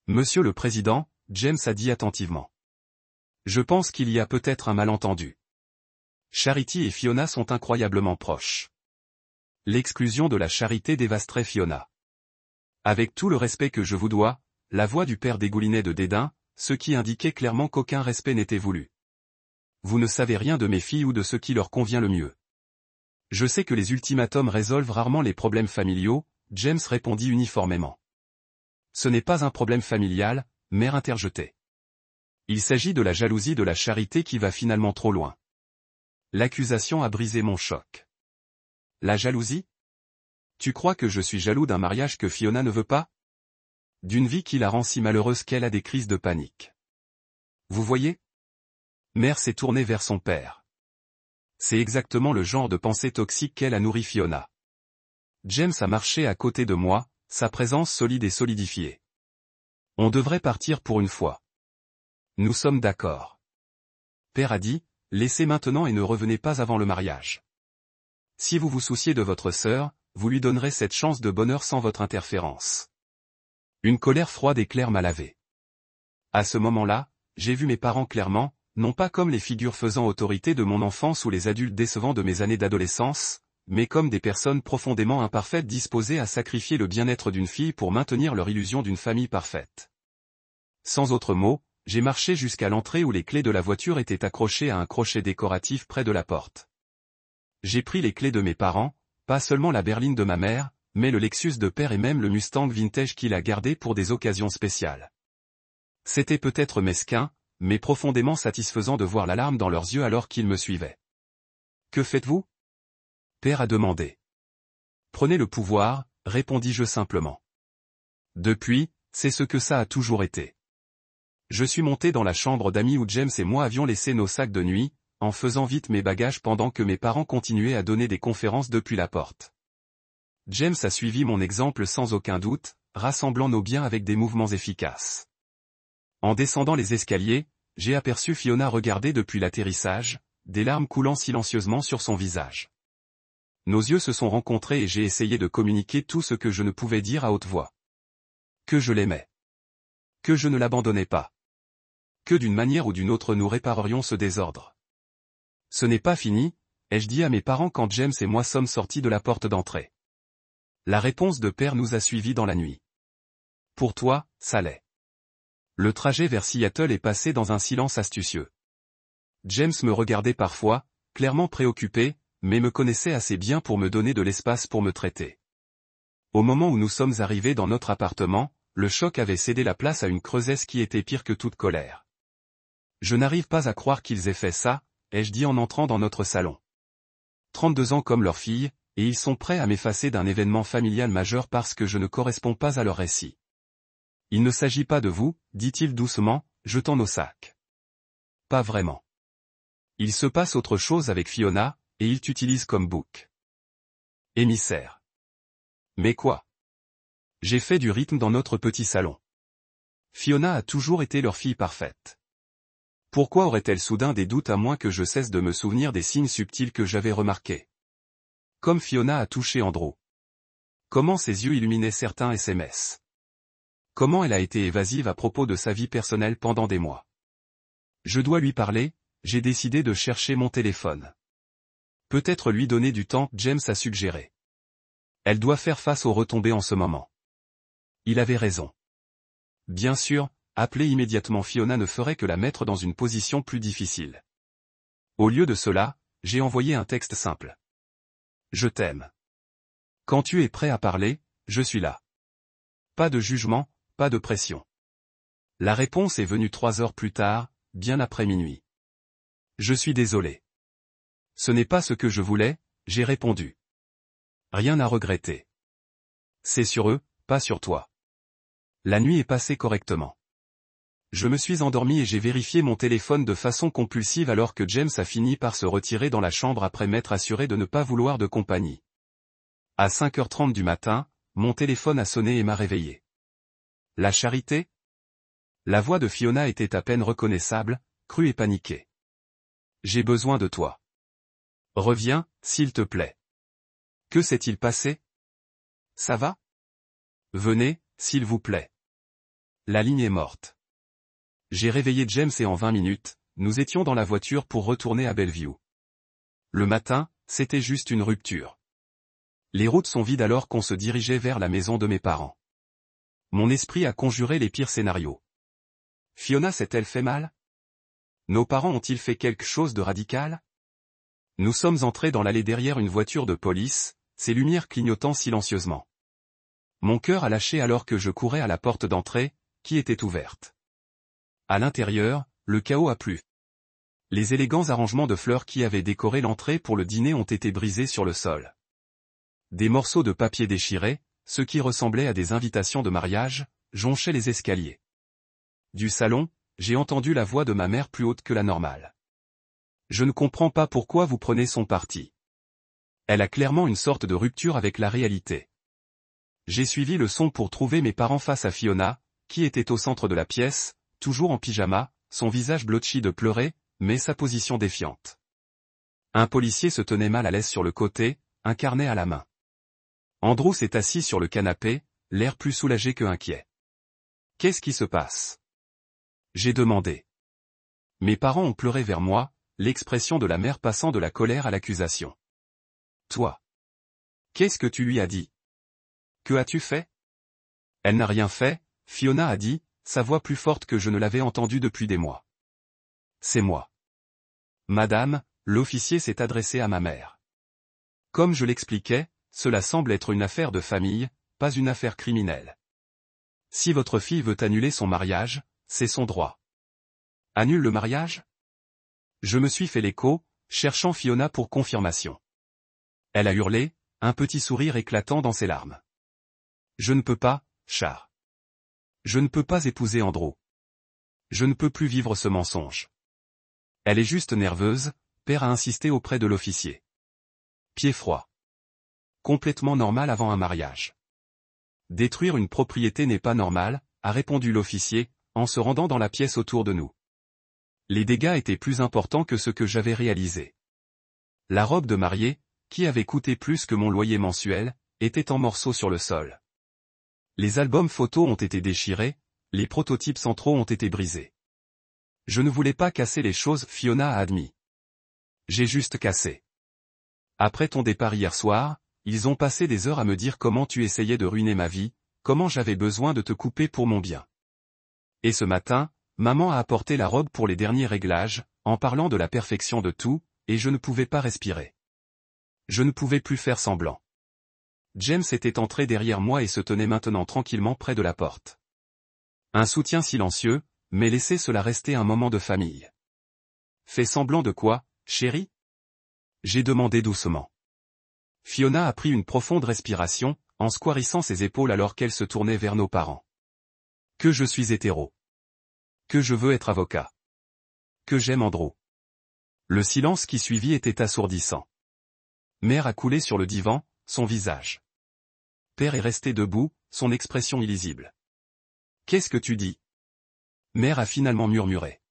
Monsieur le Président, James a dit attentivement. Je pense qu'il y a peut-être un malentendu. Charity et Fiona sont incroyablement proches. L'exclusion de la charité dévasterait Fiona. Avec tout le respect que je vous dois, la voix du père dégoulinait de dédain, ce qui indiquait clairement qu'aucun respect n'était voulu. Vous ne savez rien de mes filles ou de ce qui leur convient le mieux. Je sais que les ultimatums résolvent rarement les problèmes familiaux, James répondit uniformément. Ce n'est pas un problème familial, mère interjetait. Il s'agit de la jalousie de la charité qui va finalement trop loin. L'accusation a brisé mon choc. La jalousie? Tu crois que je suis jaloux d'un mariage que Fiona ne veut pas? D'une vie qui la rend si malheureuse qu'elle a des crises de panique. Vous voyez? Mère s'est tournée vers son père. C'est exactement le genre de pensée toxique qu'elle a nourri Fiona. James a marché à côté de moi, sa présence solide et solidifiée. On devrait partir pour une fois. Nous sommes d'accord. Père a dit, laissez maintenant et ne revenez pas avant le mariage. Si vous vous souciez de votre sœur, vous lui donnerez cette chance de bonheur sans votre interférence. Une colère froide et claire m'a lavé. À ce moment-là, j'ai vu mes parents clairement, non pas comme les figures faisant autorité de mon enfance ou les adultes décevants de mes années d'adolescence, mais comme des personnes profondément imparfaites disposées à sacrifier le bien-être d'une fille pour maintenir leur illusion d'une famille parfaite. Sans autre mot, j'ai marché jusqu'à l'entrée où les clés de la voiture étaient accrochées à un crochet décoratif près de la porte. J'ai pris les clés de mes parents, pas seulement la berline de ma mère, mais le Lexus de père et même le Mustang vintage qu'il a gardé pour des occasions spéciales. C'était peut-être mesquin, mais profondément satisfaisant de voir l'alarme dans leurs yeux alors qu'ils me suivaient. Que faites-vous? Père a demandé. Prenez le pouvoir, répondis-je simplement. Depuis, c'est ce que ça a toujours été. Je suis monté dans la chambre d'amis où James et moi avions laissé nos sacs de nuit, en faisant vite mes bagages pendant que mes parents continuaient à donner des conférences depuis la porte. James a suivi mon exemple sans aucun doute, rassemblant nos biens avec des mouvements efficaces. En descendant les escaliers, j'ai aperçu Fiona regarder depuis l'atterrissage, des larmes coulant silencieusement sur son visage. Nos yeux se sont rencontrés et j'ai essayé de communiquer tout ce que je ne pouvais dire à haute voix. Que je l'aimais. Que je ne l'abandonnais pas. Que d'une manière ou d'une autre nous réparerions ce désordre. Ce n'est pas fini, ai-je dit à mes parents quand James et moi sommes sortis de la porte d'entrée. La réponse de père nous a suivis dans la nuit. Pour toi, ça l'est. Le trajet vers Seattle est passé dans un silence astucieux. James me regardait parfois, clairement préoccupé, mais me connaissait assez bien pour me donner de l'espace pour me traiter. Au moment où nous sommes arrivés dans notre appartement, le choc avait cédé la place à une creusesse qui était pire que toute colère. Je n'arrive pas à croire qu'ils aient fait ça, ai-je dit en entrant dans notre salon. 32 ans comme leur fille, et ils sont prêts à m'effacer d'un événement familial majeur parce que je ne corresponds pas à leur récit. Il ne s'agit pas de vous, dit-il doucement, jetant nos sacs. Pas vraiment. Il se passe autre chose avec Fiona, et ils t'utilisent comme bouc émissaire. Mais quoi? J'ai fait du rythme dans notre petit salon. Fiona a toujours été leur fille parfaite. Pourquoi aurait-elle soudain des doutes à moins que je cesse de me souvenir des signes subtils que j'avais remarqués? Comme Fiona a touché Andrew. Comment ses yeux illuminaient certains SMS. Comment elle a été évasive à propos de sa vie personnelle pendant des mois. Je dois lui parler, j'ai décidé de chercher mon téléphone. Peut-être lui donner du temps, James a suggéré. Elle doit faire face aux retombées en ce moment. Il avait raison. Bien sûr, appeler immédiatement Fiona ne ferait que la mettre dans une position plus difficile. Au lieu de cela, j'ai envoyé un texte simple. Je t'aime. Quand tu es prêt à parler, je suis là. Pas de jugement, pas de pression. La réponse est venue 3 heures plus tard, bien après minuit. Je suis désolé. Ce n'est pas ce que je voulais, j'ai répondu. Rien à regretter. C'est sur eux, pas sur toi. La nuit est passée correctement. Je me suis endormi et j'ai vérifié mon téléphone de façon compulsive alors que James a fini par se retirer dans la chambre après m'être assuré de ne pas vouloir de compagnie. À 5h30 du matin, mon téléphone a sonné et m'a réveillé. La charité? La voix de Fiona était à peine reconnaissable, crue et paniquée. J'ai besoin de toi. Reviens, s'il te plaît. Que s'est-il passé? Ça va? Venez, s'il vous plaît. La ligne est morte. J'ai réveillé James et en 20 minutes, nous étions dans la voiture pour retourner à Bellevue. Le matin, c'était juste une rupture. Les routes sont vides alors qu'on se dirigeait vers la maison de mes parents. Mon esprit a conjuré les pires scénarios. Fiona s'est-elle fait mal? Nos parents ont-ils fait quelque chose de radical? Nous sommes entrés dans l'allée derrière une voiture de police, ses lumières clignotant silencieusement. Mon cœur a lâché alors que je courais à la porte d'entrée, qui était ouverte. À l'intérieur, le chaos a plu. Les élégants arrangements de fleurs qui avaient décoré l'entrée pour le dîner ont été brisés sur le sol. Des morceaux de papier déchirés, ce qui ressemblait à des invitations de mariage, jonchaient les escaliers. Du salon, j'ai entendu la voix de ma mère plus haute que la normale. Je ne comprends pas pourquoi vous prenez son parti. Elle a clairement une sorte de rupture avec la réalité. J'ai suivi le son pour trouver mes parents face à Fiona, qui était au centre de la pièce, toujours en pyjama, son visage blotchi de pleurer, mais sa position défiante. Un policier se tenait mal à l'aise sur le côté, un carnet à la main. Andrew s'est assis sur le canapé, l'air plus soulagé que inquiet. Qu'est-ce qui se passe? J'ai demandé. Mes parents ont pleuré vers moi, l'expression de la mère passant de la colère à l'accusation. Toi. Qu'est-ce que tu lui as dit? Que as-tu fait? Elle n'a rien fait, Fiona a dit, sa voix plus forte que je ne l'avais entendue depuis des mois. C'est moi. Madame, l'officier s'est adressé à ma mère. Comme je l'expliquais, cela semble être une affaire de famille, pas une affaire criminelle. Si votre fille veut annuler son mariage, c'est son droit. Annule le mariage? Je me suis fait l'écho, cherchant Fiona pour confirmation. Elle a hurlé, un petit sourire éclatant dans ses larmes. Je ne peux pas, Char. Je ne peux pas épouser Andrew. Je ne peux plus vivre ce mensonge. Elle est juste nerveuse, père a insisté auprès de l'officier. Pied froid. Complètement normal avant un mariage. Détruire une propriété n'est pas normal, a répondu l'officier, en se rendant dans la pièce autour de nous. Les dégâts étaient plus importants que ce que j'avais réalisé. La robe de mariée, qui avait coûté plus que mon loyer mensuel, était en morceaux sur le sol. Les albums photos ont été déchirés, les prototypes centraux ont été brisés. Je ne voulais pas casser les choses, Fiona a admis. J'ai juste cassé. Après ton départ hier soir, ils ont passé des heures à me dire comment tu essayais de ruiner ma vie, comment j'avais besoin de te couper pour mon bien. Et ce matin, maman a apporté la robe pour les derniers réglages, en parlant de la perfection de tout, et je ne pouvais pas respirer. Je ne pouvais plus faire semblant. James était entré derrière moi et se tenait maintenant tranquillement près de la porte. Un soutien silencieux, mais laissez cela rester un moment de famille. Fais semblant de quoi, chérie? J'ai demandé doucement. Fiona a pris une profonde respiration, en squarissant ses épaules alors qu'elle se tournait vers nos parents. Que je suis hétéro. Que je veux être avocat. Que j'aime Andrew. Le silence qui suivit était assourdissant. Mère a coulé sur le divan, son visage. Père est resté debout, son expression illisible. Qu'est-ce que tu dis? Mère a finalement murmuré.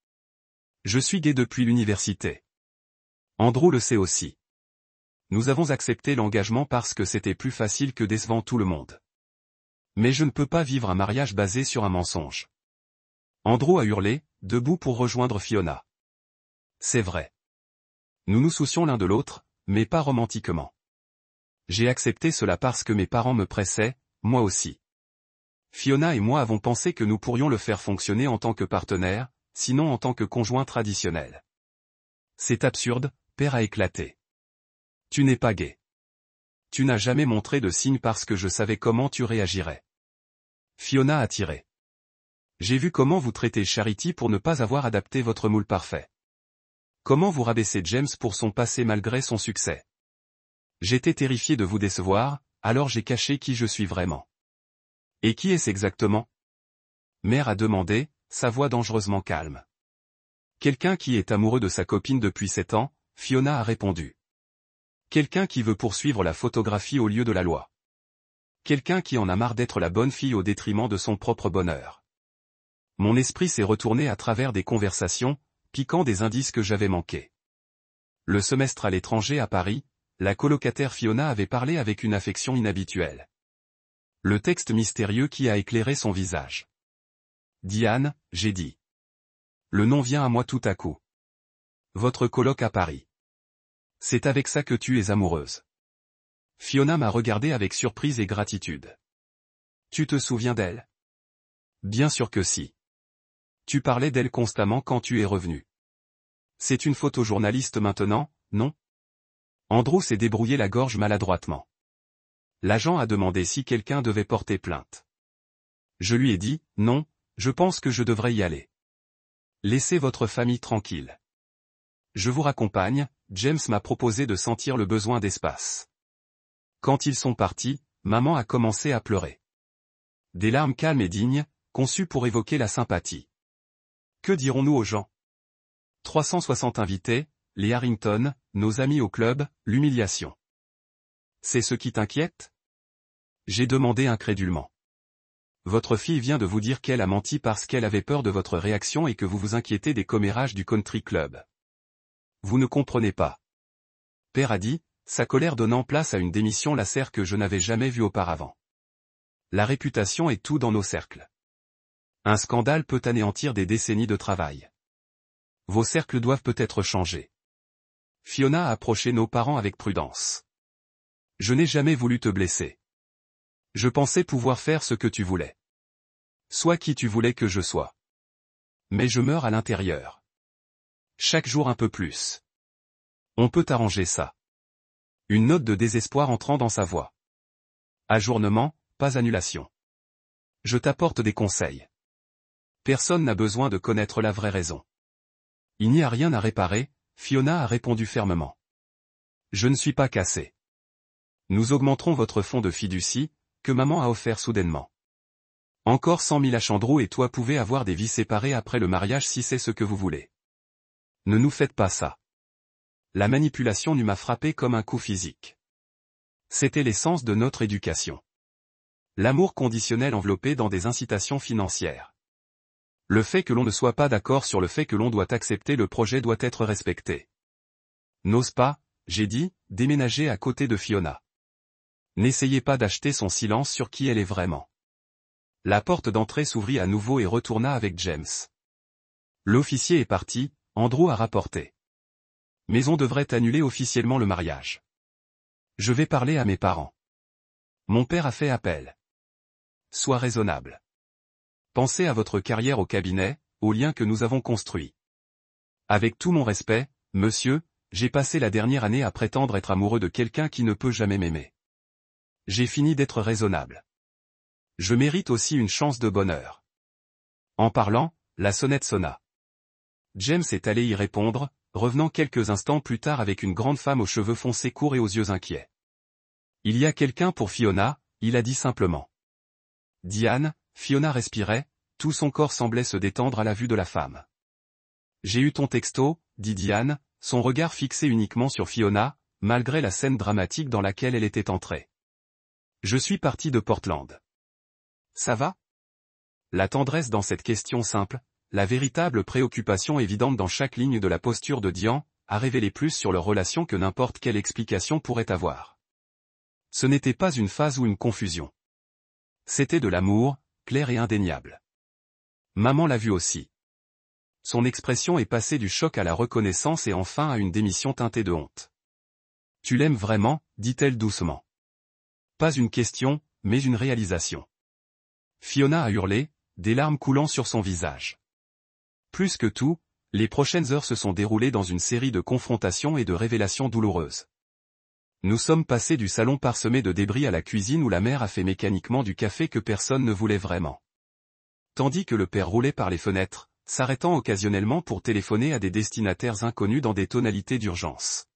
Je suis gay depuis l'université. Andrew le sait aussi. Nous avons accepté l'engagement parce que c'était plus facile que décevant tout le monde. Mais je ne peux pas vivre un mariage basé sur un mensonge. Andrew a hurlé, debout pour rejoindre Fiona. C'est vrai. Nous nous soucions l'un de l'autre, mais pas romantiquement. J'ai accepté cela parce que mes parents me pressaient, moi aussi. Fiona et moi avons pensé que nous pourrions le faire fonctionner en tant que partenaire, sinon en tant que conjoint traditionnel. C'est absurde, père a éclaté. Tu n'es pas gay. Tu n'as jamais montré de signe parce que je savais comment tu réagirais. Fiona a tiré. J'ai vu comment vous traitez Charity pour ne pas avoir adapté votre moule parfait. Comment vous rabaissez James pour son passé malgré son succès. J'étais terrifié de vous décevoir, alors j'ai caché qui je suis vraiment. Et qui est-ce exactement? Mère a demandé, sa voix dangereusement calme. Quelqu'un qui est amoureux de sa copine depuis 7 ans, Fiona a répondu. Quelqu'un qui veut poursuivre la photographie au lieu de la loi. Quelqu'un qui en a marre d'être la bonne fille au détriment de son propre bonheur. Mon esprit s'est retourné à travers des conversations, piquant des indices que j'avais manqués. Le semestre à l'étranger à Paris, la colocataire Fiona avait parlé avec une affection inhabituelle. Le texte mystérieux qui a éclairé son visage. Diane, j'ai dit. Le nom vient à moi tout à coup. Votre coloc à Paris. C'est avec ça que tu es amoureuse. Fiona m'a regardé avec surprise et gratitude. Tu te souviens d'elle? Bien sûr que si. Tu parlais d'elle constamment quand tu es revenu. C'est une photojournaliste maintenant, non? Andrew s'est débrouillé la gorge maladroitement. L'agent a demandé si quelqu'un devait porter plainte. Je lui ai dit, non, je pense que je devrais y aller. Laissez votre famille tranquille. Je vous raccompagne, James m'a proposé de sentir le besoin d'espace. Quand ils sont partis, maman a commencé à pleurer. Des larmes calmes et dignes, conçues pour évoquer la sympathie. Que dirons-nous aux gens? 360 invités, les Harrington, nos amis au club, l'humiliation. C'est ce qui t'inquiète? J'ai demandé incrédulement. Votre fille vient de vous dire qu'elle a menti parce qu'elle avait peur de votre réaction et que vous vous inquiétez des commérages du country club. Vous ne comprenez pas. Père a dit, sa colère donnant place à une démission laser que je n'avais jamais vue auparavant. La réputation est tout dans nos cercles. Un scandale peut anéantir des décennies de travail. Vos cercles doivent peut-être changer. Fiona a approché nos parents avec prudence. Je n'ai jamais voulu te blesser. Je pensais pouvoir faire ce que tu voulais. Sois qui tu voulais que je sois. Mais je meurs à l'intérieur. Chaque jour un peu plus. On peut arranger ça. Une note de désespoir entrant dans sa voix. Ajournement, pas annulation. Je t'apporte des conseils. Personne n'a besoin de connaître la vraie raison. Il n'y a rien à réparer, Fiona a répondu fermement. Je ne suis pas cassé. Nous augmenterons votre fonds de fiducie, que maman a offert soudainement. Encore 100 000 à Andrew et toi pouvez avoir des vies séparées après le mariage si c'est ce que vous voulez. Ne nous faites pas ça. La manipulation m'a frappé comme un coup physique. C'était l'essence de notre éducation. L'amour conditionnel enveloppé dans des incitations financières. Le fait que l'on ne soit pas d'accord sur le fait que l'on doit accepter le projet doit être respecté. N'ose pas, j'ai dit, déménager à côté de Fiona. N'essayez pas d'acheter son silence sur qui elle est vraiment. La porte d'entrée s'ouvrit à nouveau et retourna avec James. L'officier est parti, Andrew a rapporté. Mais on devrait annuler officiellement le mariage. Je vais parler à mes parents. Mon père a fait appel. Sois raisonnable. Pensez à votre carrière au cabinet, aux liens que nous avons construits. Avec tout mon respect, monsieur, j'ai passé la dernière année à prétendre être amoureux de quelqu'un qui ne peut jamais m'aimer. J'ai fini d'être raisonnable. Je mérite aussi une chance de bonheur. En parlant, la sonnette sonna. James est allé y répondre, revenant quelques instants plus tard avec une grande femme aux cheveux foncés courts et aux yeux inquiets. Il y a quelqu'un pour Fiona, il a dit simplement. Diane, Fiona respirait, tout son corps semblait se détendre à la vue de la femme. J'ai eu ton texto, dit Diane, son regard fixé uniquement sur Fiona, malgré la scène dramatique dans laquelle elle était entrée. Je suis parti de Portland. Ça va? La tendresse dans cette question simple, la véritable préoccupation évidente dans chaque ligne de la posture de Diane, a révélé plus sur leur relation que n'importe quelle explication pourrait avoir. Ce n'était pas une phase ou une confusion. C'était de l'amour, clair et indéniable. Maman l'a vu aussi. Son expression est passée du choc à la reconnaissance et enfin à une démission teintée de honte. Tu l'aimes vraiment, dit-elle doucement. Pas une question, mais une réalisation. Fiona a hurlé, des larmes coulant sur son visage. Plus que tout, les prochaines heures se sont déroulées dans une série de confrontations et de révélations douloureuses. Nous sommes passés du salon parsemé de débris à la cuisine où la mère a fait mécaniquement du café que personne ne voulait vraiment. Tandis que le père roulait par les fenêtres, s'arrêtant occasionnellement pour téléphoner à des destinataires inconnus dans des tonalités d'urgence.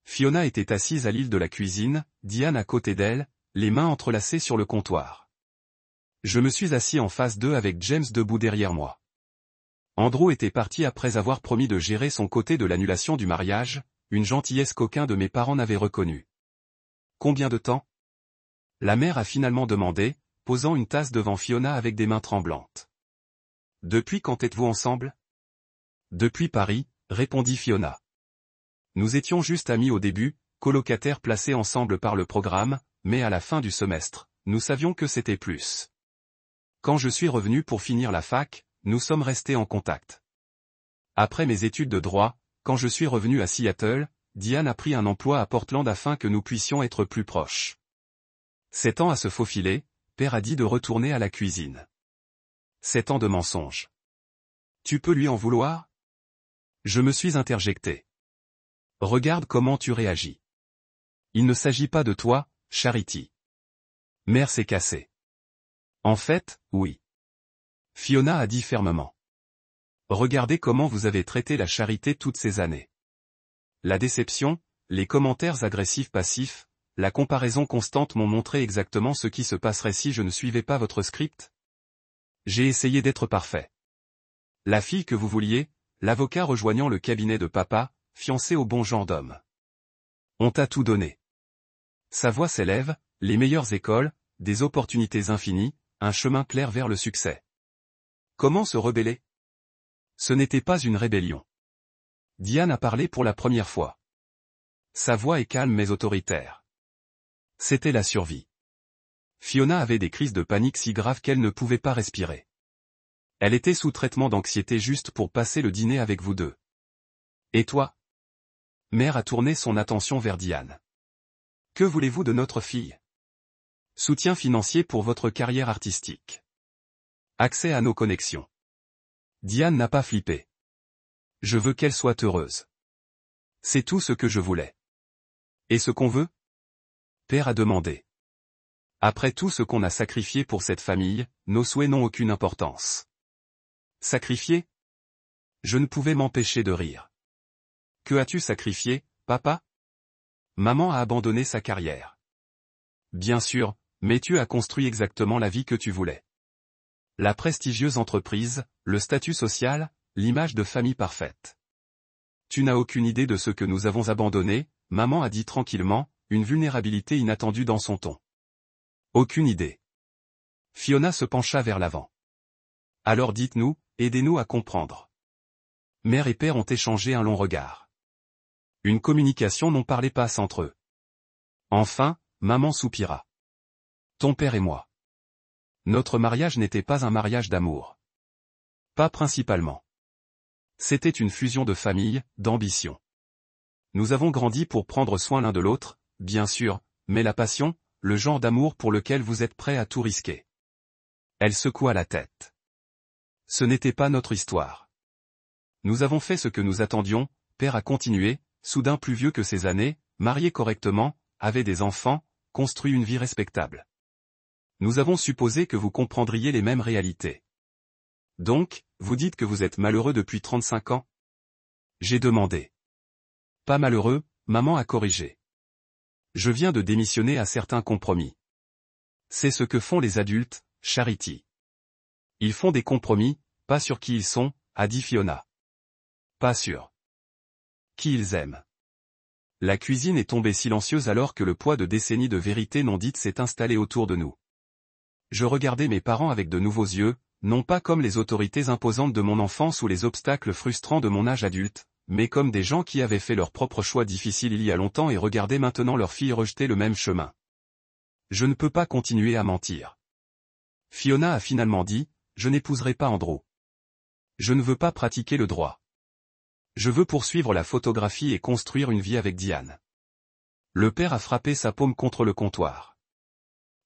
Fiona était assise à l'île de la cuisine, Diane à côté d'elle, les mains entrelacées sur le comptoir. Je me suis assis en face d'eux avec James debout derrière moi. Andrew était parti après avoir promis de gérer son côté de l'annulation du mariage, une gentillesse qu'aucun de mes parents n'avait reconnue. Combien de temps? La mère a finalement demandé, posant une tasse devant Fiona avec des mains tremblantes. Depuis quand êtes-vous ensemble? Depuis Paris, répondit Fiona. Nous étions juste amis au début, colocataires placés ensemble par le programme, mais à la fin du semestre, nous savions que c'était plus. Quand je suis revenu pour finir la fac, nous sommes restés en contact. Après mes études de droit, quand je suis revenu à Seattle, Diane a pris un emploi à Portland afin que nous puissions être plus proches. S'étant à se faufiler, Père a dit de retourner à la cuisine. 7 ans de mensonges. Tu peux lui en vouloir? Je me suis interjecté. Regarde comment tu réagis. Il ne s'agit pas de toi, Charity. Mère s'est cassée. En fait, oui. Fiona a dit fermement. Regardez comment vous avez traité la charité toutes ces années. La déception, les commentaires agressifs passifs, la comparaison constante m'ont montré exactement ce qui se passerait si je ne suivais pas votre script. J'ai essayé d'être parfait. La fille que vous vouliez, l'avocat rejoignant le cabinet de papa, fiancé au bon genre d'homme. On t'a tout donné. Sa voix s'élève, les meilleures écoles, des opportunités infinies, un chemin clair vers le succès. Comment se rebeller? Ce n'était pas une rébellion. Diane a parlé pour la première fois. Sa voix est calme mais autoritaire. C'était la survie. Fiona avait des crises de panique si graves qu'elle ne pouvait pas respirer. Elle était sous traitement d'anxiété juste pour passer le dîner avec vous deux. Et toi? Mère a tourné son attention vers Diane. Que voulez-vous de notre fille? Soutien financier pour votre carrière artistique. Accès à nos connexions. Diane n'a pas flippé. Je veux qu'elle soit heureuse. C'est tout ce que je voulais. Et ce qu'on veut? Père a demandé. Après tout ce qu'on a sacrifié pour cette famille, nos souhaits n'ont aucune importance. Sacrifié? Je ne pouvais m'empêcher de rire. Que as-tu sacrifié, papa? Maman a abandonné sa carrière. Bien sûr, mais tu as construit exactement la vie que tu voulais. La prestigieuse entreprise, le statut social, l'image de famille parfaite. Tu n'as aucune idée de ce que nous avons abandonné, maman a dit tranquillement, une vulnérabilité inattendue dans son ton. Aucune idée. Fiona se pencha vers l'avant. Alors dites-nous, aidez-nous à comprendre. Mère et père ont échangé un long regard. Une communication n'en parlait pas entre eux. Enfin, maman soupira. Ton père et moi. Notre mariage n'était pas un mariage d'amour. Pas principalement. C'était une fusion de famille, d'ambition. Nous avons grandi pour prendre soin l'un de l'autre, bien sûr, mais la passion, le genre d'amour pour lequel vous êtes prêt à tout risquer. Elle secoua la tête. Ce n'était pas notre histoire. Nous avons fait ce que nous attendions, père a continué, soudain plus vieux que ses années, marié correctement, avait des enfants, construit une vie respectable. Nous avons supposé que vous comprendriez les mêmes réalités. Donc, vous dites que vous êtes malheureux depuis 35 ans? J'ai demandé. Pas malheureux, maman a corrigé. Je viens de démissionner à certains compromis. C'est ce que font les adultes, Charity. Ils font des compromis, pas sur qui ils sont, a dit Fiona. Pas sûr. Qui ils aiment. La cuisine est tombée silencieuse alors que le poids de décennies de vérité non dites s'est installé autour de nous. Je regardais mes parents avec de nouveaux yeux, non pas comme les autorités imposantes de mon enfance ou les obstacles frustrants de mon âge adulte, mais comme des gens qui avaient fait leur propre choix difficile il y a longtemps et regardaient maintenant leur fille rejeter le même chemin. Je ne peux pas continuer à mentir. Fiona a finalement dit, je n'épouserai pas Andrew. Je ne veux pas pratiquer le droit. Je veux poursuivre la photographie et construire une vie avec Diane. Le père a frappé sa paume contre le comptoir.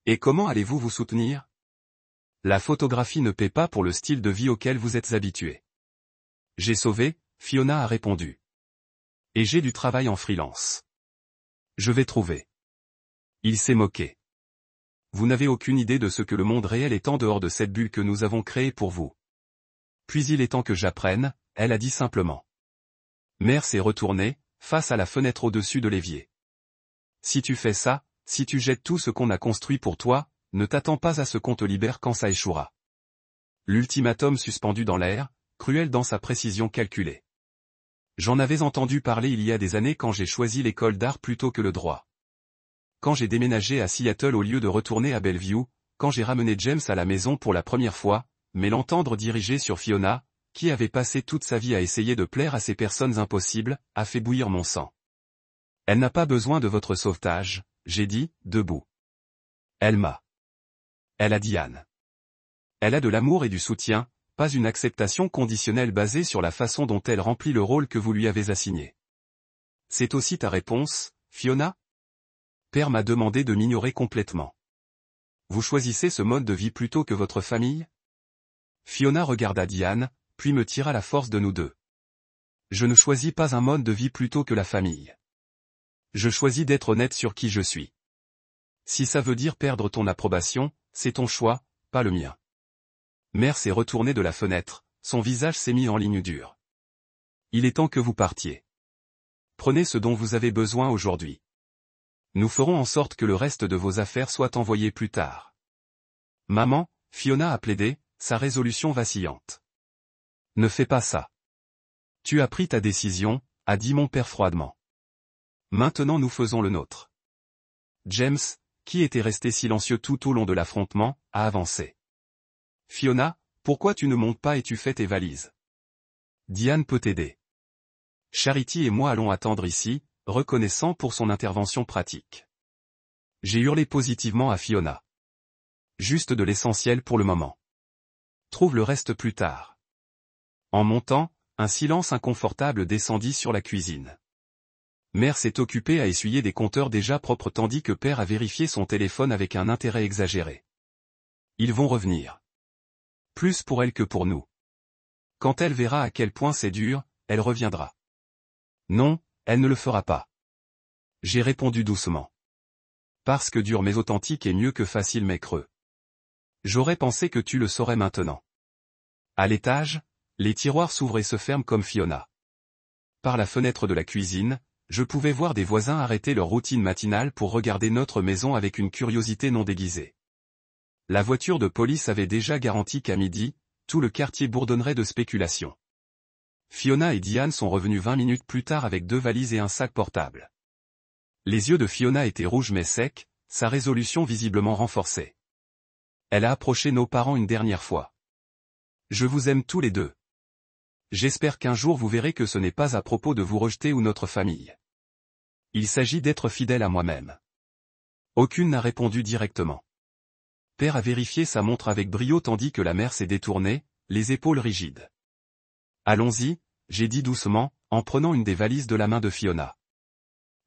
Et comment allez-vous vous soutenir? La photographie ne paie pas pour le style de vie auquel vous êtes habitué. J'ai sauvé, Fiona a répondu. Et j'ai du travail en freelance. Je vais trouver. Il s'est moqué. Vous n'avez aucune idée de ce que le monde réel est en dehors de cette bulle que nous avons créée pour vous. Puis il est temps que j'apprenne, elle a dit simplement. Mère s'est retournée, face à la fenêtre au-dessus de l'évier. Si tu fais ça, si tu jettes tout ce qu'on a construit pour toi, ne t'attends pas à ce qu'on te libère quand ça échouera. L'ultimatum suspendu dans l'air, cruel dans sa précision calculée. J'en avais entendu parler il y a des années quand j'ai choisi l'école d'art plutôt que le droit. Quand j'ai déménagé à Seattle au lieu de retourner à Bellevue, quand j'ai ramené James à la maison pour la première fois, mais l'entendre diriger sur Fiona, qui avait passé toute sa vie à essayer de plaire à ces personnes impossibles, a fait bouillir mon sang. Elle n'a pas besoin de votre sauvetage, j'ai dit, debout. Elle a Diane. Elle a de l'amour et du soutien, pas une acceptation conditionnelle basée sur la façon dont elle remplit le rôle que vous lui avez assigné. C'est aussi ta réponse, Fiona? Père m'a demandé de m'ignorer complètement. Vous choisissez ce mode de vie plutôt que votre famille? Fiona regarda Diane, puis me tira la force de nous deux. Je ne choisis pas un mode de vie plutôt que la famille. Je choisis d'être honnête sur qui je suis. Si ça veut dire perdre ton approbation, c'est ton choix, pas le mien. Mère s'est retournée de la fenêtre, son visage s'est mis en ligne dure. Il est temps que vous partiez. Prenez ce dont vous avez besoin aujourd'hui. Nous ferons en sorte que le reste de vos affaires soit envoyé plus tard. Maman, Fiona a plaidé, sa résolution vacillante. Ne fais pas ça. Tu as pris ta décision, a dit mon père froidement. Maintenant nous faisons le nôtre. James, qui était resté silencieux tout au long de l'affrontement, a avancé. Fiona, pourquoi tu ne montes pas et tu fais tes valises? Diane peut t'aider. Charity et moi allons attendre ici, reconnaissant pour son intervention pratique. J'ai hurlé positivement à Fiona. Juste de l'essentiel pour le moment. Trouve le reste plus tard. En montant, un silence inconfortable descendit sur la cuisine. Mère s'est occupée à essuyer des compteurs déjà propres tandis que Père a vérifié son téléphone avec un intérêt exagéré. Ils vont revenir. Plus pour elle que pour nous. Quand elle verra à quel point c'est dur, elle reviendra. Non, elle ne le fera pas. J'ai répondu doucement. Parce que dur mais authentique est mieux que facile mais creux. J'aurais pensé que tu le saurais maintenant. À l'étage, les tiroirs s'ouvrent et se ferment comme Fiona. Par la fenêtre de la cuisine, je pouvais voir des voisins arrêter leur routine matinale pour regarder notre maison avec une curiosité non déguisée. La voiture de police avait déjà garanti qu'à midi, tout le quartier bourdonnerait de spéculations. Fiona et Diane sont revenus 20 minutes plus tard avec 2 valises et un sac portable. Les yeux de Fiona étaient rouges mais secs, sa résolution visiblement renforcée. Elle a approché nos parents une dernière fois. Je vous aime tous les deux. J'espère qu'un jour vous verrez que ce n'est pas à propos de vous rejeter ou notre famille. Il s'agit d'être fidèle à moi-même. Aucune n'a répondu directement. Père a vérifié sa montre avec brio tandis que la mère s'est détournée, les épaules rigides. Allons-y, j'ai dit doucement, en prenant une des valises de la main de Fiona.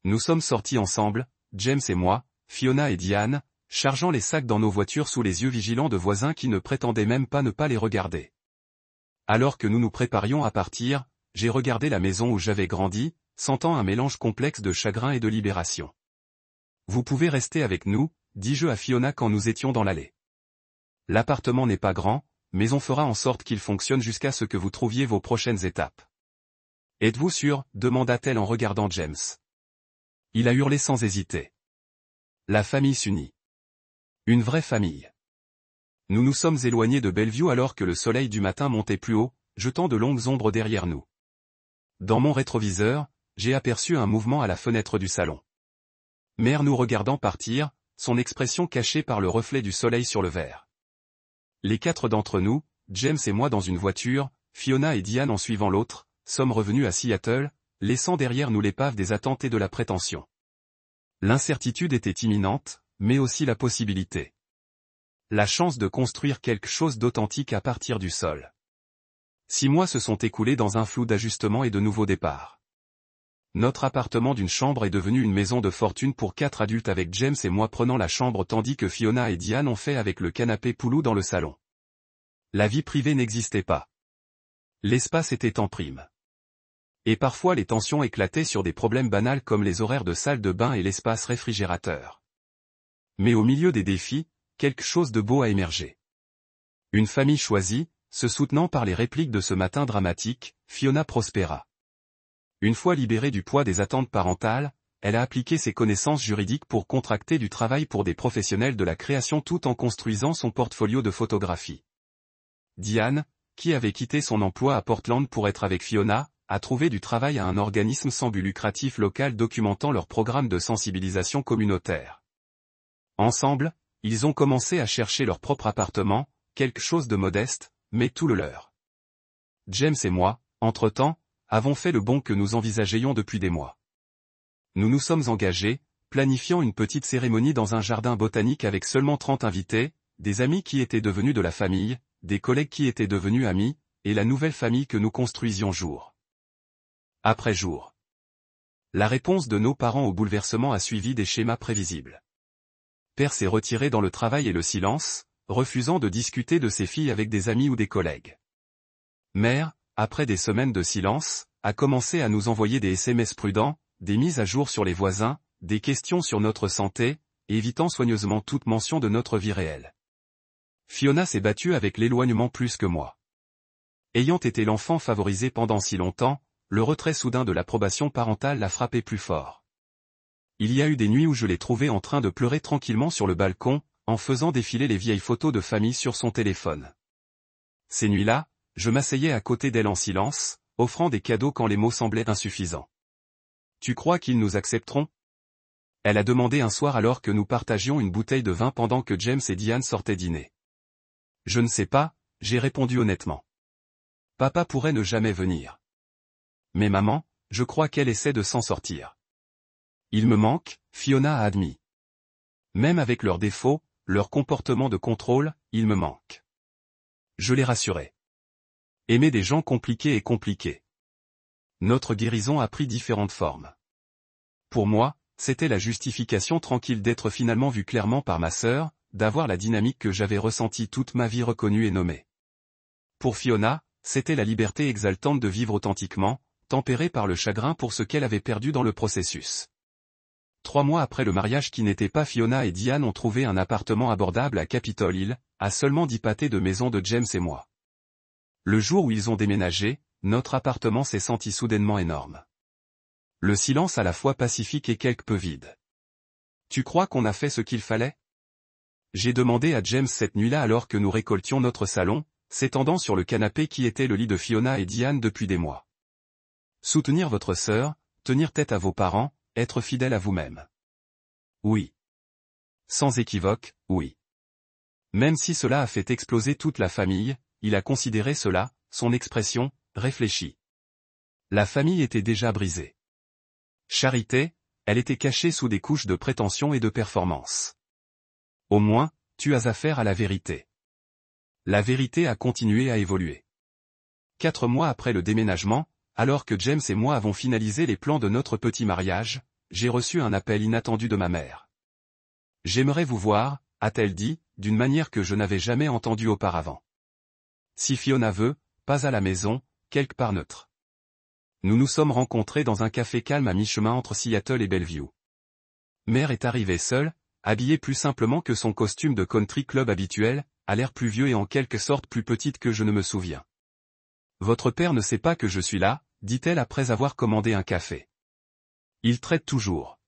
Nous sommes sortis ensemble, James et moi, Fiona et Diane, chargeant les sacs dans nos voitures sous les yeux vigilants de voisins qui ne prétendaient même pas ne pas les regarder. Alors que nous nous préparions à partir, j'ai regardé la maison où j'avais grandi, sentant un mélange complexe de chagrin et de libération. Vous pouvez rester avec nous, dis-je à Fiona quand nous étions dans l'allée. L'appartement n'est pas grand, mais on fera en sorte qu'il fonctionne jusqu'à ce que vous trouviez vos prochaines étapes. Êtes-vous sûr, demanda-t-elle en regardant James. Il a hurlé sans hésiter. La famille s'unit. Une vraie famille. Nous nous sommes éloignés de Bellevue alors que le soleil du matin montait plus haut, jetant de longues ombres derrière nous. Dans mon rétroviseur, j'ai aperçu un mouvement à la fenêtre du salon. Mère nous regardant partir, son expression cachée par le reflet du soleil sur le verre. Les 4 d'entre nous, James et moi dans une voiture, Fiona et Diane en suivant l'autre, sommes revenus à Seattle, laissant derrière nous l'épave des attentes et de la prétention. L'incertitude était imminente, mais aussi la possibilité. La chance de construire quelque chose d'authentique à partir du sol. 6 mois se sont écoulés dans un flou d'ajustements et de nouveaux départs. Notre appartement d'une chambre est devenu une maison de fortune pour 4 adultes avec James et moi prenant la chambre tandis que Fiona et Diane ont fait avec le canapé Poulou dans le salon. La vie privée n'existait pas. L'espace était en prime. Et parfois les tensions éclataient sur des problèmes banals comme les horaires de salle de bain et l'espace réfrigérateur. Mais au milieu des défis, quelque chose de beau a émergé. Une famille choisie, se soutenant par les répliques de ce matin dramatique, Fiona prospéra. Une fois libérée du poids des attentes parentales, elle a appliqué ses connaissances juridiques pour contracter du travail pour des professionnels de la création tout en construisant son portfolio de photographie. Diane, qui avait quitté son emploi à Portland pour être avec Fiona, a trouvé du travail à un organisme sans but lucratif local documentant leur programme de sensibilisation communautaire. Ensemble, ils ont commencé à chercher leur propre appartement, quelque chose de modeste, mais tout le leur. James et moi, entre-temps, avons fait le bond que nous envisagions depuis des mois. Nous nous sommes engagés, planifiant une petite cérémonie dans un jardin botanique avec seulement 30 invités, des amis qui étaient devenus de la famille, des collègues qui étaient devenus amis, et la nouvelle famille que nous construisions jour après jour. La réponse de nos parents au bouleversement a suivi des schémas prévisibles. Père s'est retiré dans le travail et le silence, refusant de discuter de ses filles avec des amis ou des collègues. Mère, après des semaines de silence, a commencé à nous envoyer des SMS prudents, des mises à jour sur les voisins, des questions sur notre santé, évitant soigneusement toute mention de notre vie réelle. Fiona s'est battue avec l'éloignement plus que moi. Ayant été l'enfant favorisé pendant si longtemps, le retrait soudain de l'approbation parentale l'a frappé plus fort. Il y a eu des nuits où je l'ai trouvée en train de pleurer tranquillement sur le balcon, en faisant défiler les vieilles photos de famille sur son téléphone. Ces nuits-là, je m'asseyais à côté d'elle en silence, offrant des cadeaux quand les mots semblaient insuffisants. « Tu crois qu'ils nous accepteront ?» Elle a demandé un soir alors que nous partagions une bouteille de vin pendant que James et Diane sortaient dîner. « Je ne sais pas », j'ai répondu honnêtement. « Papa pourrait ne jamais venir. Mais maman, je crois qu'elle essaie de s'en sortir. » Il me manque, Fiona a admis. Même avec leurs défauts, leur comportement de contrôle, il me manque. Je l'ai rassuré. Aimer des gens compliqués est compliqué. Notre guérison a pris différentes formes. Pour moi, c'était la justification tranquille d'être finalement vu clairement par ma sœur, d'avoir la dynamique que j'avais ressentie toute ma vie reconnue et nommée. Pour Fiona, c'était la liberté exaltante de vivre authentiquement, tempérée par le chagrin pour ce qu'elle avait perdu dans le processus. 3 mois après le mariage qui n'était pas, Fiona et Diane ont trouvé un appartement abordable à Capitol Hill, à seulement 10 pâtés de maison de James et moi. Le jour où ils ont déménagé, notre appartement s'est senti soudainement énorme. Le silence à la fois pacifique et quelque peu vide. « Tu crois qu'on a fait ce qu'il fallait ?» J'ai demandé à James cette nuit-là alors que nous récoltions notre salon, s'étendant sur le canapé qui était le lit de Fiona et Diane depuis des mois. Soutenir votre sœur, tenir tête à vos parents, être fidèle à vous-même. Oui. Sans équivoque, oui. Même si cela a fait exploser toute la famille, il a considéré cela, son expression, réfléchie. La famille était déjà brisée. Charité, elle était cachée sous des couches de prétention et de performance. Au moins, tu as affaire à la vérité. La vérité a continué à évoluer. 4 mois après le déménagement, alors que James et moi avons finalisé les plans de notre petit mariage, j'ai reçu un appel inattendu de ma mère. « J'aimerais vous voir », a-t-elle dit, d'une manière que je n'avais jamais entendue auparavant. Si Fiona veut, pas à la maison, quelque part neutre. Nous nous sommes rencontrés dans un café calme à mi-chemin entre Seattle et Bellevue. Mère est arrivée seule, habillée plus simplement que son costume de country club habituel, à l'air plus vieux et en quelque sorte plus petite que je ne me souviens. « Votre père ne sait pas que je suis là », dit-elle après avoir commandé un café. Il traite toujours.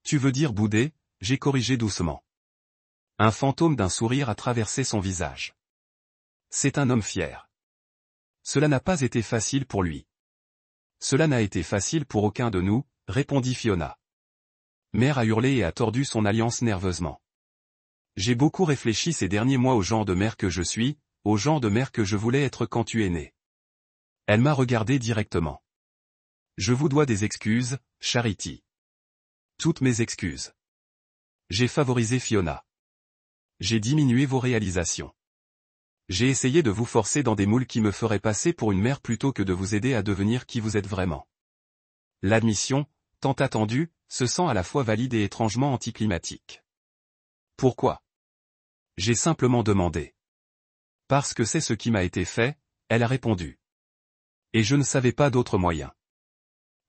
Tu veux dire bouder, j'ai corrigé doucement. Un fantôme d'un sourire a traversé son visage. C'est un homme fier. Cela n'a pas été facile pour lui. Cela n'a été facile pour aucun de nous, répondit Fiona. Mère a hurlé et a tordu son alliance nerveusement. J'ai beaucoup réfléchi ces derniers mois au genre de mère que je suis, au genre de mère que je voulais être quand tu es né. Elle m'a regardé directement. Je vous dois des excuses, Charity. Toutes mes excuses. J'ai favorisé Fiona. J'ai diminué vos réalisations. J'ai essayé de vous forcer dans des moules qui me feraient passer pour une mère plutôt que de vous aider à devenir qui vous êtes vraiment. L'admission, tant attendue, se sent à la fois valide et étrangement anticlimatique. Pourquoi? J'ai simplement demandé. Parce que c'est ce qui m'a été fait, elle a répondu. Et je ne savais pas d'autre moyen.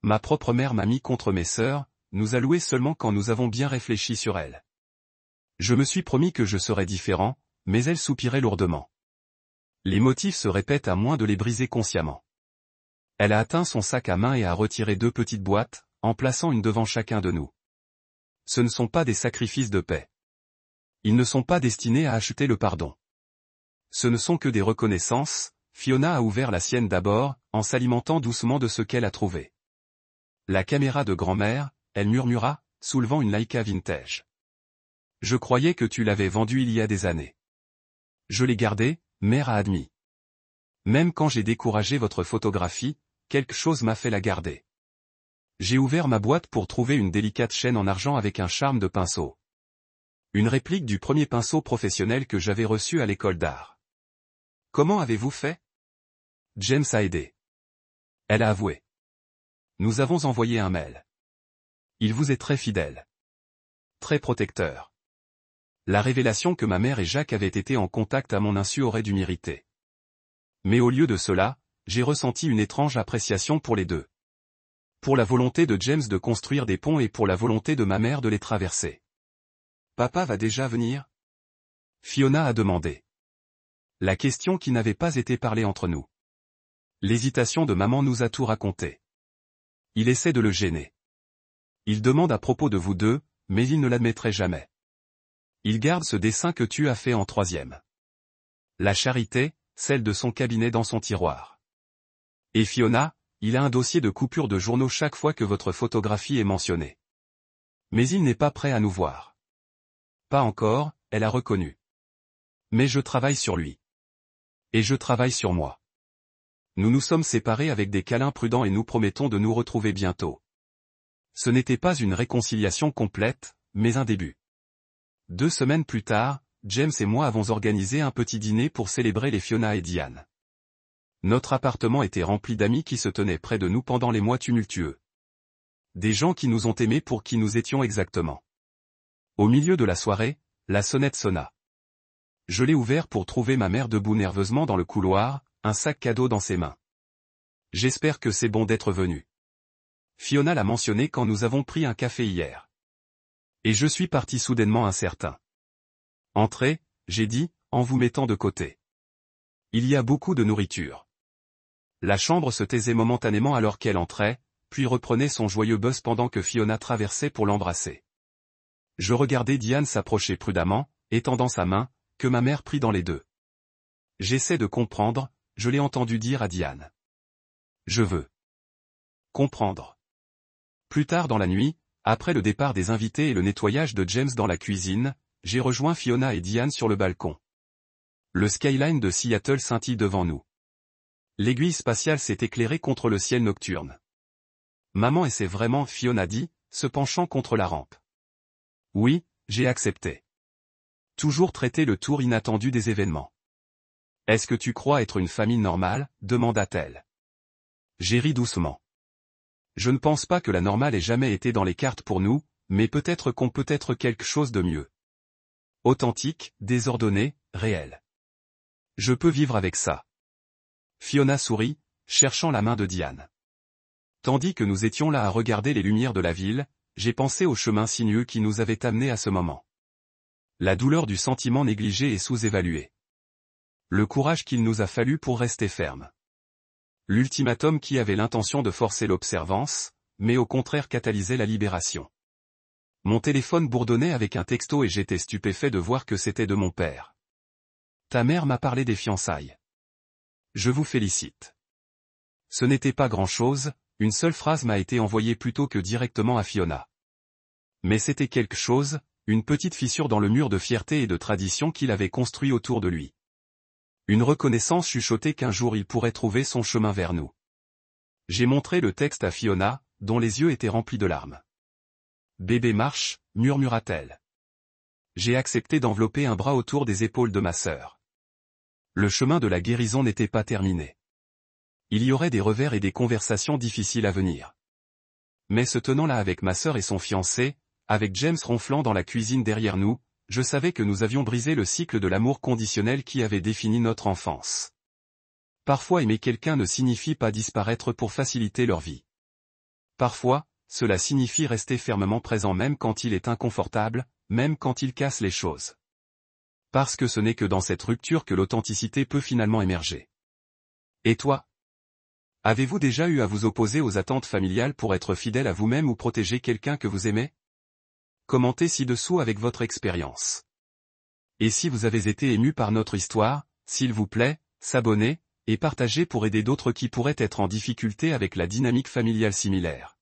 Ma propre mère m'a mis contre mes sœurs, nous a loués seulement quand nous avons bien réfléchi sur elle. Je me suis promis que je serais différent, mais elle soupirait lourdement. Les motifs se répètent à moins de les briser consciemment. Elle a atteint son sac à main et a retiré 2 petites boîtes, en plaçant une devant chacun de nous. Ce ne sont pas des sacrifices de paix. Ils ne sont pas destinés à acheter le pardon. Ce ne sont que des reconnaissances, Fiona a ouvert la sienne d'abord, en s'alimentant doucement de ce qu'elle a trouvé. La caméra de grand-mère, elle murmura, soulevant une Leica vintage. Je croyais que tu l'avais vendue il y a des années. Je l'ai gardée, mère a admis. Même quand j'ai découragé votre photographie, quelque chose m'a fait la garder. J'ai ouvert ma boîte pour trouver une délicate chaîne en argent avec un charme de pinceau. Une réplique du premier pinceau professionnel que j'avais reçu à l'école d'art. Comment avez-vous fait? James a aidé. Elle a avoué. Nous avons envoyé un mail. Il vous est très fidèle. Très protecteur. La révélation que ma mère et Jacques avaient été en contact à mon insu aurait dû m'irriter. Mais au lieu de cela, j'ai ressenti une étrange appréciation pour les deux. Pour la volonté de James de construire des ponts et pour la volonté de ma mère de les traverser. Papa va déjà venir? Fiona a demandé. La question qui n'avait pas été parlée entre nous. L'hésitation de maman nous a tout raconté. Il essaie de le gêner. Il demande à propos de vous deux, mais il ne l'admettrait jamais. Il garde ce dessin que tu as fait en 3e. La charité, celle de son cabinet dans son tiroir. Et Fiona, il a un dossier de coupure de journaux chaque fois que votre photographie est mentionnée. Mais il n'est pas prêt à nous voir. Pas encore, elle a reconnu. Mais je travaille sur lui. Et je travaille sur moi. Nous nous sommes séparés avec des câlins prudents et nous promettons de nous retrouver bientôt. Ce n'était pas une réconciliation complète, mais un début. 2 semaines plus tard, James et moi avons organisé un petit dîner pour célébrer les Fiona et Diane. Notre appartement était rempli d'amis qui se tenaient près de nous pendant les mois tumultueux. Des gens qui nous ont aimés pour qui nous étions exactement. Au milieu de la soirée, la sonnette sonna. Je l'ai ouvert pour trouver ma mère debout nerveusement dans le couloir, un sac cadeau dans ses mains. J'espère que c'est bon d'être venu. Fiona l'a mentionné quand nous avons pris un café hier. Et je suis parti soudainement incertain. Entrez, j'ai dit, en vous mettant de côté. Il y a beaucoup de nourriture. La chambre se taisait momentanément alors qu'elle entrait, puis reprenait son joyeux buzz pendant que Fiona traversait pour l'embrasser. Je regardais Diane s'approcher prudemment, étendant sa main, que ma mère prit dans les deux. J'essaie de comprendre, je l'ai entendu dire à Diane. Je veux comprendre. Plus tard dans la nuit, après le départ des invités et le nettoyage de James dans la cuisine, j'ai rejoint Fiona et Diane sur le balcon. Le skyline de Seattle scintille devant nous. L'aiguille spatiale s'est éclairée contre le ciel nocturne. Maman essaie vraiment, Fiona dit, se penchant contre la rampe. Oui, j'ai accepté. Toujours traiter le tour inattendu des événements. Est-ce que tu crois être une famille normale, demanda-t-elle. J'ai ri doucement. Je ne pense pas que la normale ait jamais été dans les cartes pour nous, mais peut-être qu'on peut être quelque chose de mieux. Authentique, désordonné, réel. Je peux vivre avec ça. Fiona sourit, cherchant la main de Diane. Tandis que nous étions là à regarder les lumières de la ville, j'ai pensé au chemin sinueux qui nous avait amenés à ce moment. La douleur du sentiment négligé et sous-évalué. Le courage qu'il nous a fallu pour rester ferme. L'ultimatum qui avait l'intention de forcer l'observance, mais au contraire catalysait la libération. Mon téléphone bourdonnait avec un texto et j'étais stupéfait de voir que c'était de mon père. Ta mère m'a parlé des fiançailles. Je vous félicite. Ce n'était pas grand-chose, une seule phrase m'a été envoyée plutôt que directement à Fiona. Mais c'était quelque chose, une petite fissure dans le mur de fierté et de tradition qu'il avait construit autour de lui. Une reconnaissance chuchotée qu'un jour il pourrait trouver son chemin vers nous. J'ai montré le texte à Fiona, dont les yeux étaient remplis de larmes. Bébé marche, murmura-t-elle. J'ai accepté d'envelopper un bras autour des épaules de ma sœur. Le chemin de la guérison n'était pas terminé. Il y aurait des revers et des conversations difficiles à venir. Mais se tenant là avec ma sœur et son fiancé, avec James ronflant dans la cuisine derrière nous, je savais que nous avions brisé le cycle de l'amour conditionnel qui avait défini notre enfance. Parfois aimer quelqu'un ne signifie pas disparaître pour faciliter leur vie. Parfois, cela signifie rester fermement présent même quand il est inconfortable, même quand il casse les choses. Parce que ce n'est que dans cette rupture que l'authenticité peut finalement émerger. Et toi? Avez-vous déjà eu à vous opposer aux attentes familiales pour être fidèle à vous-même ou protéger quelqu'un que vous aimez? Commentez ci-dessous avec votre expérience. Et si vous avez été ému par notre histoire, s'il vous plaît, s'abonner, et partagez pour aider d'autres qui pourraient être en difficulté avec la dynamique familiale similaire.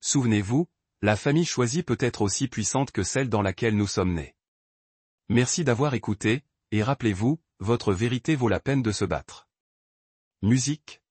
Souvenez-vous, la famille choisie peut être aussi puissante que celle dans laquelle nous sommes nés. Merci d'avoir écouté, et rappelez-vous, votre vérité vaut la peine de se battre. Musique,